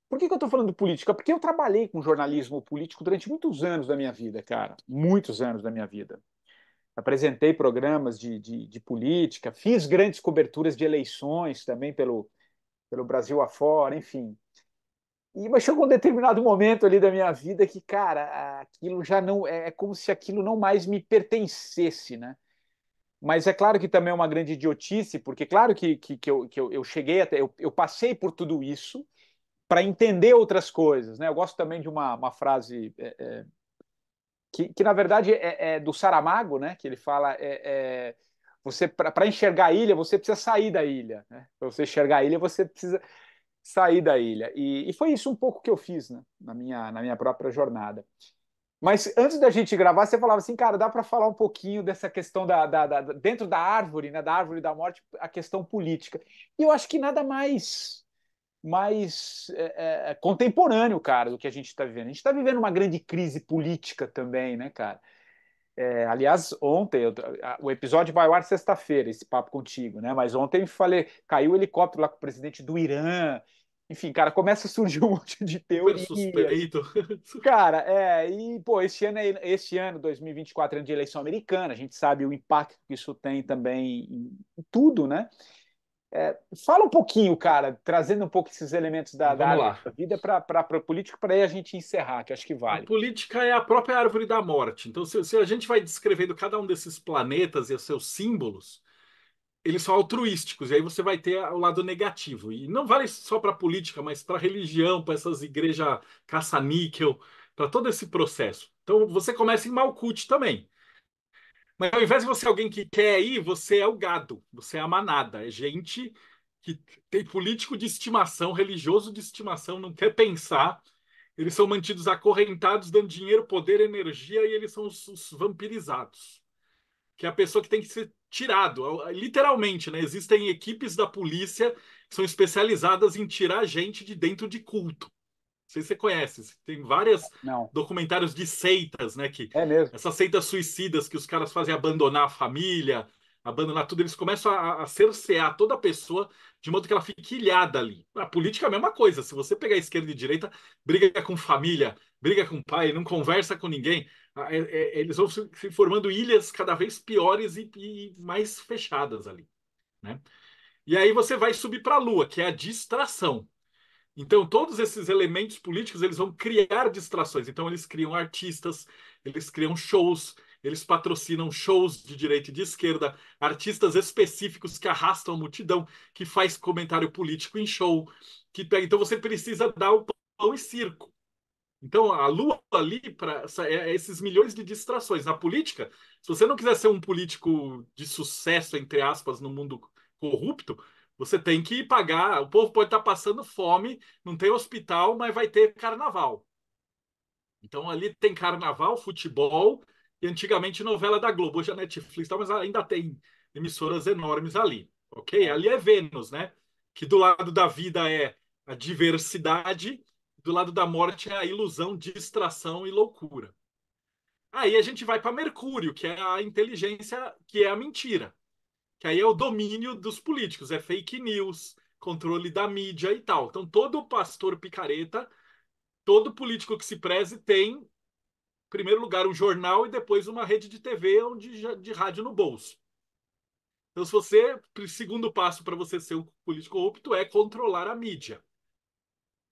Por que eu estou falando de política? Porque eu trabalhei com jornalismo político durante muitos anos da minha vida, cara. Muitos anos da minha vida. Apresentei programas de política, fiz grandes coberturas de eleições também pelo Brasil afora, enfim. Mas chegou um determinado momento ali da minha vida que, cara, aquilo já não. É como se aquilo não mais me pertencesse, né? Mas é claro que também é uma grande idiotice, porque claro que eu cheguei até. Eu passei por tudo isso para entender outras coisas, né? Eu gosto também de uma frase que na verdade é do Saramago, né? Que ele fala você para enxergar a ilha você precisa sair da ilha, né? Para você enxergar a ilha você precisa sair da ilha e foi isso um pouco que eu fiz, né? Na minha própria jornada. Mas antes da gente gravar, você falava assim, cara, dá para falar um pouquinho dessa questão dentro da árvore, né, da árvore da morte, a questão política. E eu acho que nada mais contemporâneo, cara, do que a gente está vivendo. A gente está vivendo uma grande crise política também, né, cara? Aliás, ontem, o episódio vai ao ar sexta-feira, esse papo contigo, né? Mas ontem falei, caiu o helicóptero lá com o presidente do Irã. Enfim, cara, começa a surgir um monte de Super teorias. suspeito. Cara, e, pô, esse ano, 2024, é ano de eleição americana, a gente sabe o impacto que isso tem também em tudo, né? Fala um pouquinho, cara, trazendo um pouco esses elementos da Vamos árvore lá. da vida para o político, para aí a gente encerrar, que eu acho que A vale. política é a própria árvore da morte. Então, se a gente vai descrevendo cada um desses planetas e os seus símbolos, eles são altruísticos, e aí você vai ter o lado negativo. E não vale só para a política, mas para a religião, para essas igrejas caça-níquel, para todo esse processo. Então, você começa em Malkuth também. Mas ao invés de você ser alguém que quer ir, você é o gado, você é a manada, é gente que tem político de estimação, religioso de estimação, não quer pensar. Eles são mantidos acorrentados, dando dinheiro, poder, energia, e eles são os vampirizados, que é a pessoa que tem que ser tirado, literalmente, né? Existem equipes da polícia que são especializadas em tirar gente de dentro de culto. Não sei se você conhece, tem vários Não, documentários de seitas, né? Que é mesmo. essas seitas suicidas que os caras fazem abandonar a família, abandonar tudo, eles começam a cercear toda a pessoa de modo que ela fique ilhada ali. A política é a mesma coisa. Se você pegar esquerda e direita, briga com família, briga com pai, não conversa com ninguém, eles vão se formando ilhas cada vez piores e mais fechadas ali, né? E aí você vai subir para a Lua, que é a distração. Então, todos esses elementos políticos, eles vão criar distrações. Então, eles criam artistas, eles criam shows, eles patrocinam shows de direita e de esquerda, artistas específicos que arrastam a multidão, que faz comentário político em show, que pega. Então, você precisa dar o pão e circo. Então, a Lua ali para esses milhões de distrações. Na política, se você não quiser ser um político de sucesso, entre aspas, no mundo corrupto, você tem que pagar. O povo pode estar passando fome, não tem hospital, mas vai ter carnaval. Então, ali tem carnaval, futebol e antigamente novela da Globo. Hoje a Netflix, tá, mas ainda tem emissoras enormes ali. Ok? Ali é Vênus, né? Que do lado da vida é a diversidade, do lado da morte é a ilusão, distração e loucura. Aí a gente vai para Mercúrio, que é a inteligência, que é a mentira. Que aí é o domínio dos políticos, é fake news, controle da mídia e tal. Então, todo pastor picareta, todo político que se preze tem, em primeiro lugar, um jornal e depois uma rede de TV ou de rádio no bolso. Então, se você, o segundo passo para você ser um político corrupto é controlar a mídia,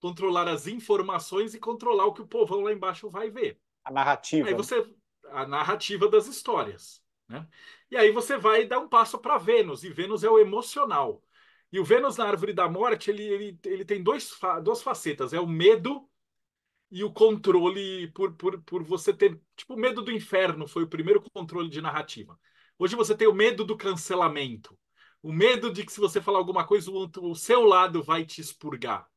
controlar as informações e controlar o que o povão lá embaixo vai ver. A Aí narrativa, né? você, a narrativa das histórias, né? E aí você vai dar um passo para Vênus, e Vênus é o emocional. E o Vênus na Árvore da Morte, ele tem duas facetas, é o medo e o controle por você ter, tipo, o medo do inferno foi o primeiro controle de narrativa. Hoje você tem o medo do cancelamento, o medo de que se você falar alguma coisa, o seu lado vai te expurgar.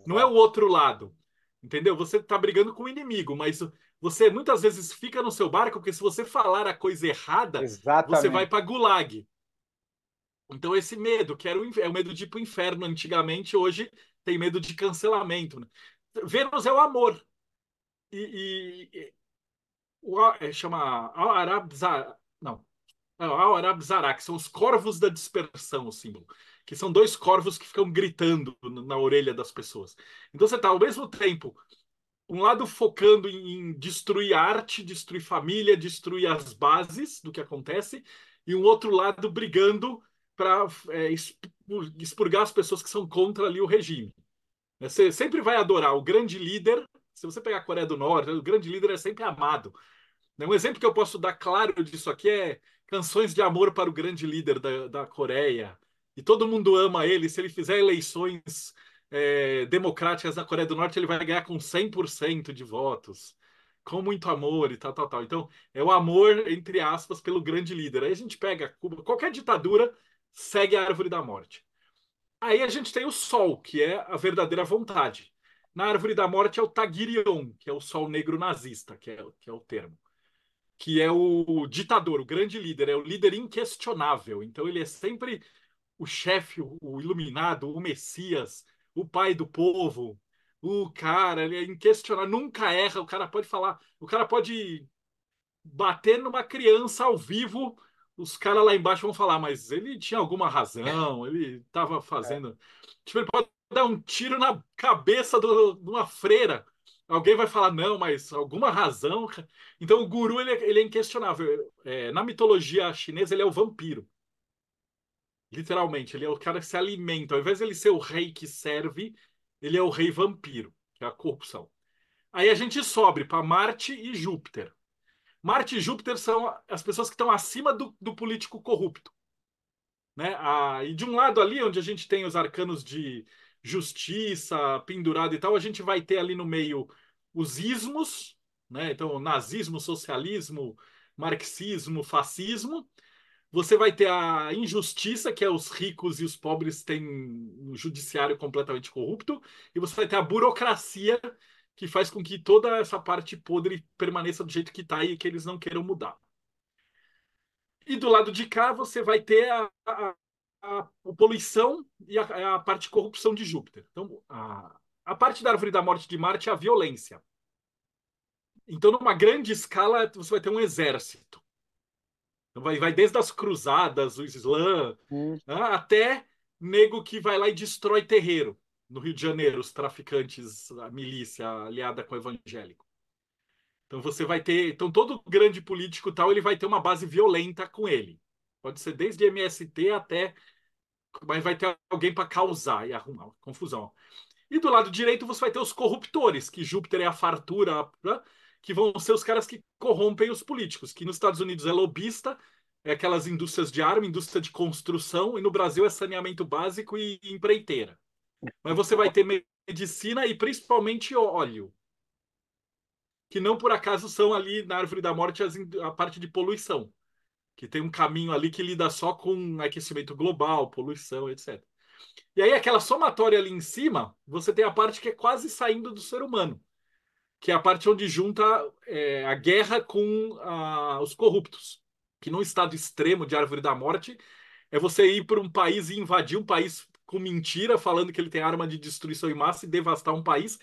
Não é o Exato. outro lado. Entendeu? Você está brigando com o inimigo, mas você muitas vezes fica no seu barco porque se você falar a coisa errada, você vai Exatamente. para Gulag. Então esse medo, que era o medo de ir para o inferno antigamente, hoje tem medo de cancelamento, né? Vênus é o amor. E chama Al-Arab não, Al-Arab que são os corvos da dispersão, o símbolo. Que são dois corvos que ficam gritando na orelha das pessoas. Então você está ao mesmo tempo um lado focando em destruir arte, destruir família, destruir as bases do que acontece, e um outro lado brigando para expurgar as pessoas que são contra ali o regime. Você sempre vai adorar o grande líder. Se você pegar a Coreia do Norte, o grande líder é sempre amado. Um exemplo que eu posso dar claro disso aqui é canções de amor para o grande líder da Coreia. E todo mundo ama ele. Se ele fizer eleições democráticas na Coreia do Norte, ele vai ganhar com 100% de votos. Com muito amor e tal, tal, tal. Então, é o amor, entre aspas, pelo grande líder. Aí a gente pega Cuba, qualquer ditadura segue a árvore da morte. Aí a gente tem o sol, que é a verdadeira vontade. Na árvore da morte é o Tagirion, que é o sol negro nazista, que é o termo. Que é o ditador, o grande líder, é o líder inquestionável. Então ele é sempre o chefe, o iluminado, o Messias, o pai do povo. O cara, ele é inquestionável, nunca erra. O cara pode falar, o cara pode bater numa criança ao vivo. Os caras lá embaixo vão falar, mas ele tinha alguma razão, ele estava É, fazendo. Tipo, ele pode dar um tiro na cabeça de uma freira. Alguém vai falar, não, mas alguma razão. Então, o guru ele é inquestionável. Na mitologia chinesa, ele é o vampiro. Literalmente, ele é o cara que se alimenta. Ao invés de ele ser o rei que serve, ele é o rei vampiro, que é a corrupção. Aí a gente sobe para Marte e Júpiter. Marte e Júpiter são as pessoas que estão acima do político corrupto, né? E de um lado ali, onde a gente tem os arcanos de justiça, pendurado e tal, a gente vai ter ali no meio os ismos, né? Então, nazismo, socialismo, marxismo, fascismo. Você vai ter a injustiça, que é os ricos e os pobres têm um judiciário completamente corrupto, e você vai ter a burocracia, que faz com que toda essa parte podre permaneça do jeito que está e que eles não queiram mudar. E do lado de cá você vai ter a poluição e a parte de corrupção de Júpiter. Então, a parte da árvore da morte de Marte é a violência. Então, numa grande escala, você vai ter um exército. Então, vai desde as cruzadas, o Islã, hum, né, até nego que vai lá e destrói terreiro. No Rio de Janeiro, os traficantes, a milícia aliada com o evangélico. Então você vai ter, então todo grande político tal, ele vai ter uma base violenta com ele. Pode ser desde MST até, mas vai ter alguém para causar e arrumar confusão. E do lado direito você vai ter os corruptores, que Júpiter é a fartura, né? Que vão ser os caras que corrompem os políticos, que nos Estados Unidos é lobista, é aquelas indústrias de arma, indústria de construção, e no Brasil é saneamento básico e empreiteira. Mas você vai ter medicina e principalmente óleo, que não por acaso são ali na Árvore da Morte a parte de poluição, que tem um caminho ali que lida só com aquecimento global, poluição, etc. E aí, aquela somatória ali em cima, você tem a parte que é quase saindo do ser humano, que é a parte onde junta a guerra com os corruptos. Que num estado extremo de Árvore da Morte é você ir para um país e invadir um país com mentira, falando que ele tem arma de destruição em massa e devastar um país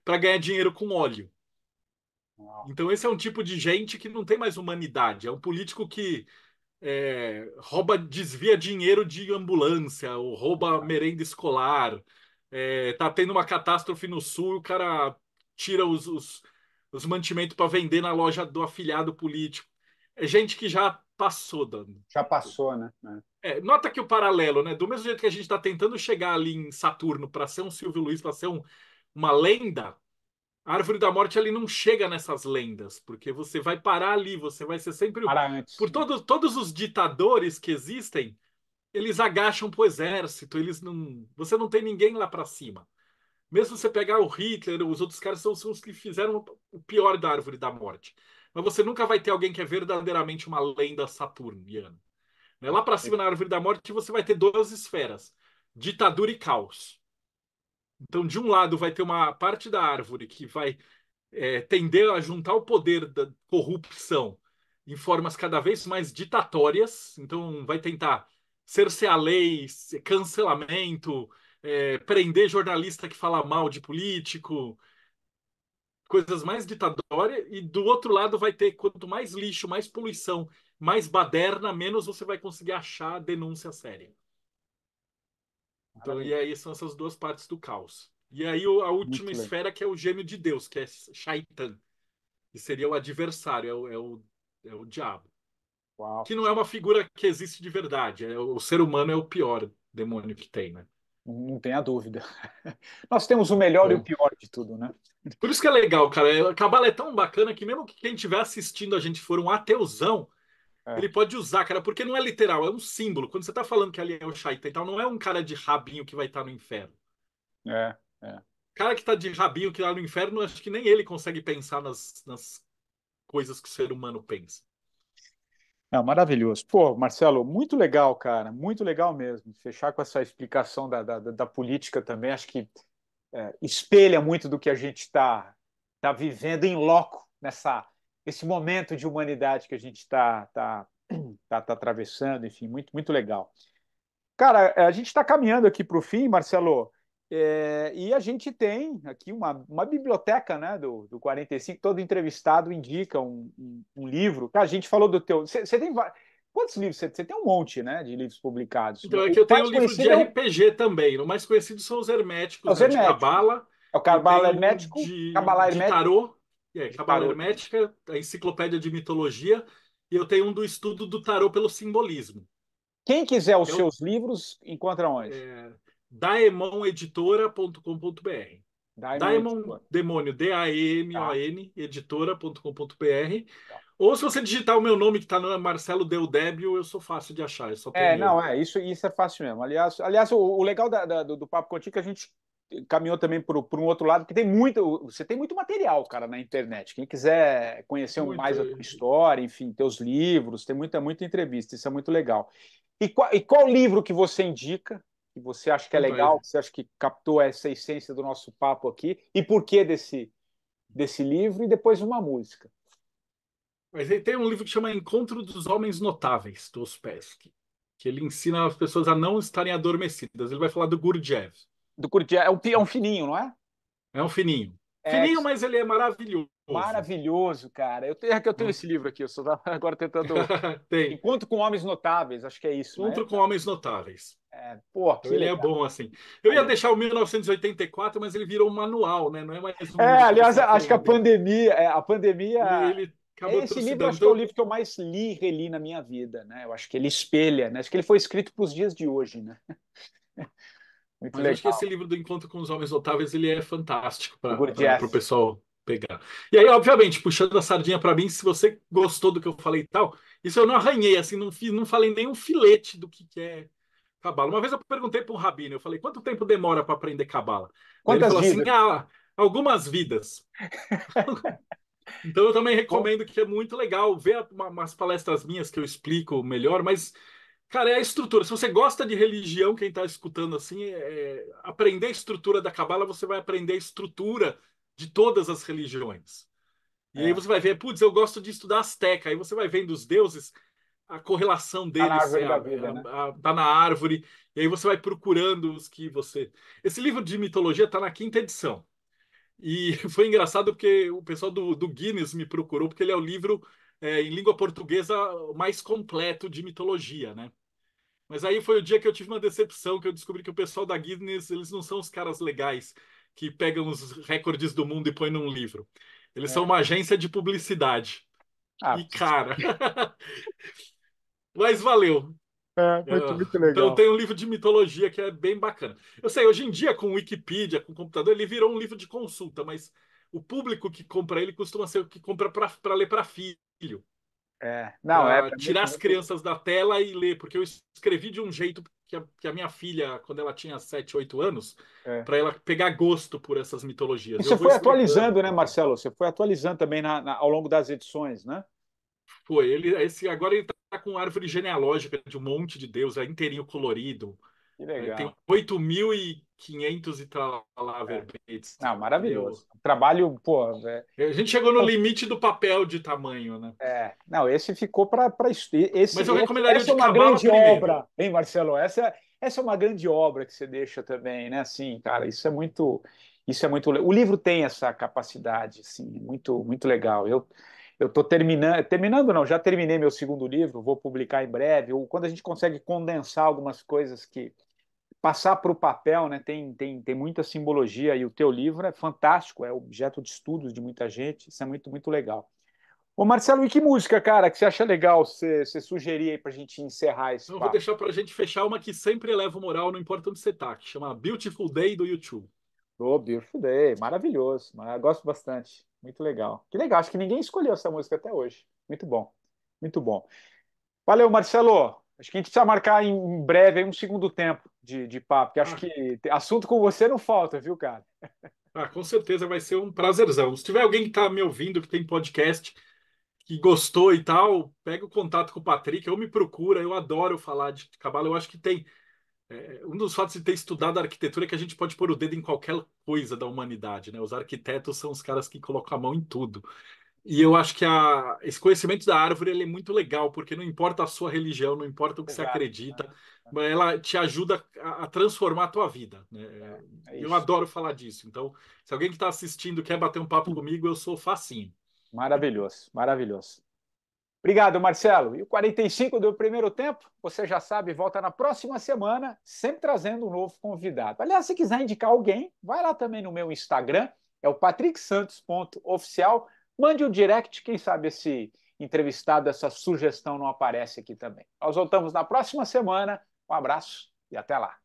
para ganhar dinheiro com óleo. uau, Então, esse é um tipo de gente que não tem mais humanidade. É um político que rouba, desvia dinheiro de ambulância, ou rouba merenda escolar. Tá tendo uma catástrofe no sul, o cara tira os mantimentos para vender na loja do afiliado político. É gente que já passou, Dan. já passou, né? Nota que o paralelo, né? Do mesmo jeito que a gente está tentando chegar ali em Saturno para ser um Silvio Luiz, para ser uma lenda, a Árvore da Morte ali não chega nessas lendas, porque você vai parar ali, você vai ser sempre. Para antes, Por né? todos os ditadores que existem, eles agacham pro exército, eles não. Você não tem ninguém lá para cima. Mesmo você pegar o Hitler, os outros caras são os que fizeram o pior da Árvore da Morte. Mas você nunca vai ter alguém que é verdadeiramente uma lenda saturniana. Né? Lá para cima, na Árvore da Morte, você vai ter duas esferas: ditadura e caos. Então, de um lado, vai ter uma parte da árvore que vai tender a juntar o poder da corrupção em formas cada vez mais ditatórias. Então, vai tentar cercear leis, cancelamento, prender jornalista que fala mal de político, coisas mais ditatórias. E do outro lado, vai ter quanto mais lixo, mais poluição, mais baderna, menos você vai conseguir achar denúncia séria. Então, e Maravilha. aí são essas duas partes do caos. E aí a última Muito legal. esfera que é o gêmeo de Deus, que é Shaitan, que seria o adversário, é o diabo. Uau. Que não é uma figura que existe de verdade. O ser humano é o pior demônio que tem, né? Não tenha dúvida. Nós temos o melhor e o Então, pior de tudo, né? por isso que é legal, cara. A Cabala é tão bacana que mesmo que quem estiver assistindo a gente for um ateuzão, É, ele pode usar, cara, porque não é literal, é um símbolo. Quando você tá falando que ali é o Shaitan e tal, não é um cara de rabinho que vai estar no inferno. é. O cara que tá de rabinho que lá no inferno, acho que nem ele consegue pensar nas coisas que o ser humano pensa. Não, maravilhoso. Pô, Marcelo, muito legal, cara. Muito legal mesmo. Fechar com essa explicação da política também. Acho que espelha muito do que a gente tá vivendo em loco esse momento de humanidade que a gente tá atravessando, enfim, muito, muito legal. Cara, a gente está caminhando aqui para o fim, Marcelo, e a gente tem aqui uma biblioteca, né, do 45. Todo entrevistado indica um livro. Cara, a gente falou do teu. Você tem quantos livros? Você tem um monte, né, de livros publicados. Então, é O que eu tenho mais um livro de conhecido é RPG também. O mais conhecido são os os herméticos, né, de Herméticos. Cabala. É o Eu Cabala tenho um Hermético, Cabala de Hermético tarô, de Cabala Tarot. Hermética, a Enciclopédia de Mitologia. E eu tenho um do estudo do tarô pelo simbolismo. Quem quiser os É o seus livros, encontra onde? daemoneditora.com.br. Diamond Daemon, Editor. demônio, Tá, D-A-E-M-O-N, editora.com.br. tá. Ou se você digitar o meu nome que está no Marcelo Deodébio, eu sou fácil de achar, eu só tem eu. Não, isso é fácil mesmo. Aliás, o legal do Papo Contigo é que a gente caminhou também por um outro lado, que você tem muito material, cara, na internet. Quem quiser conhecer Muito. mais a tua história, enfim, teus livros, tem muita entrevista, isso é muito legal. E qual livro que você indica, que você acha que é Opa, legal, que você acha que captou essa essência do nosso papo aqui, e por que desse livro, e depois uma música? mas aí tem um livro que chama Encontro dos Homens Notáveis, do Ouspensky, que ele ensina as pessoas a não estarem adormecidas. Ele vai falar do Gurdjieff. Do Curti, é um fininho, não é? É um fininho. É Fininho, mas ele é maravilhoso. maravilhoso, cara. Eu tenho esse livro aqui, eu só tava agora tentando. Tem. Encontro com Homens Notáveis, acho que é isso, né? Encontro com Homens Notáveis. Pô, Então que ele é legal. bom assim. Eu ia Ali- deixar o 1984, mas ele virou um manual, né? Não é mais um livro que você aliás, vai acho que a falando. pandemia, a pandemia, Ele acabou esse livro, trucidando. acho que é o Então, livro que eu mais li e reli na minha vida, né? Eu acho que ele espelha, né? Acho que ele foi escrito para os dias de hoje, né? Muito mas eu acho que esse legal. livro do Encontro com os Homens Notáveis ele é fantástico Do para o Gurdjieff. pessoal pegar. E aí, obviamente, puxando a sardinha para mim, se você gostou do que eu falei e tal, isso eu não arranhei, assim, não fiz, não falei nem um filete do que é cabala. Uma vez eu perguntei para um rabino, eu falei, quanto tempo demora para aprender cabala? Daí ele Quantas falou assim, vidas? algumas vidas. Então eu também Bom, recomendo que é muito legal ver umas palestras minhas que eu explico melhor, mas, cara, é a estrutura. Se você gosta de religião, quem está escutando assim, aprender a estrutura da cabala, você vai aprender a estrutura de todas as religiões. E aí é, você vai ver, putz, eu gosto de estudar Azteca. Aí você vai vendo os deuses, a correlação tá na deles árvore da vida, né? tá na árvore, e aí você vai procurando os que você. Esse livro de mitologia está na quinta edição. E foi engraçado porque o pessoal do Guinness me procurou, porque ele é o livro em língua portuguesa mais completo de mitologia, né? Mas aí foi o dia que eu tive uma decepção, que eu descobri que o pessoal da Guinness, eles não são os caras legais que pegam os recordes do mundo e põem num livro. Eles são É. uma agência de publicidade. Ah, E, cara, mas valeu. muito, muito Então legal. tem um livro de mitologia que é bem bacana. Eu sei, hoje em dia, com Wikipedia, com computador, ele virou um livro de consulta, mas o público que compra ele costuma ser o que compra para ler para filho, Não, para é tirar muito, as muito. crianças da tela e ler, porque eu escrevi de um jeito que a minha filha, quando ela tinha 7, 8 anos, É. para ela pegar gosto por essas E mitologias. você Eu vou foi explicando. atualizando, né, Marcelo? Você foi atualizando também ao longo das edições, né? Foi, agora ele está com árvore genealógica de um monte de deus, é inteirinho colorido. Que Tem legal. 8.500 e tal lá É. verbetes. Não, Entendeu? maravilhoso. Trabalho, pô. A gente chegou no limite do papel de tamanho, né? Não, esse ficou para esse, Mas eu recomendaria o essa é de uma Cabala grande primeiro. obra, hein, Marcelo? Essa é uma grande obra que você deixa também, né? Assim, cara, isso é muito. O livro tem essa capacidade, assim, muito, muito legal. Eu estou terminando não, já terminei meu segundo livro, vou publicar em breve. Ou quando a gente consegue condensar algumas coisas que passar para o papel, né? Tem muita simbologia e o teu livro é fantástico, é objeto de estudos de muita gente. Isso é muito, muito legal. Ô Marcelo, e que música, cara, que você acha legal você sugerir aí pra gente encerrar esse Então eu vou papo? deixar pra gente fechar uma que sempre eleva o moral, não importa onde você tá, que chama Beautiful Day do YouTube. Ô, Beautiful Day, maravilhoso, gosto bastante, muito legal. Que legal, acho que ninguém escolheu essa música até hoje. Muito bom, muito bom. Valeu, Marcelo. Acho que a gente precisa marcar em breve aí um segundo tempo de papo, porque acho Ah, que assunto com você não falta, viu, cara? com certeza vai ser um prazerzão. Se tiver alguém que tá me ouvindo, que tem podcast, que gostou e tal, pega o contato com o Patrick, ou me procura, eu adoro falar de cabala, eu acho que tem. Um dos fatos de ter estudado arquitetura é que a gente pode pôr o dedo em qualquer coisa da humanidade, né? Os arquitetos são os caras que colocam a mão em tudo. E eu acho que esse conhecimento da árvore ele é muito legal, porque não importa a sua religião, não importa o que você Exato. acredita, mas ela te ajuda a transformar a tua vida, né? É Eu isso. adoro falar disso. Então, se alguém que está assistindo quer bater um papo comigo, eu sou facinho. Maravilhoso, maravilhoso. Obrigado, Marcelo. E o 45 do primeiro tempo, você já sabe, volta na próxima semana, sempre trazendo um novo convidado. Aliás, se quiser indicar alguém, vai lá também no meu Instagram, é o patricksantos.oficial. Mande um direct, quem sabe esse entrevistado, essa sugestão não aparece aqui também. Nós voltamos na próxima semana. Um abraço e até lá.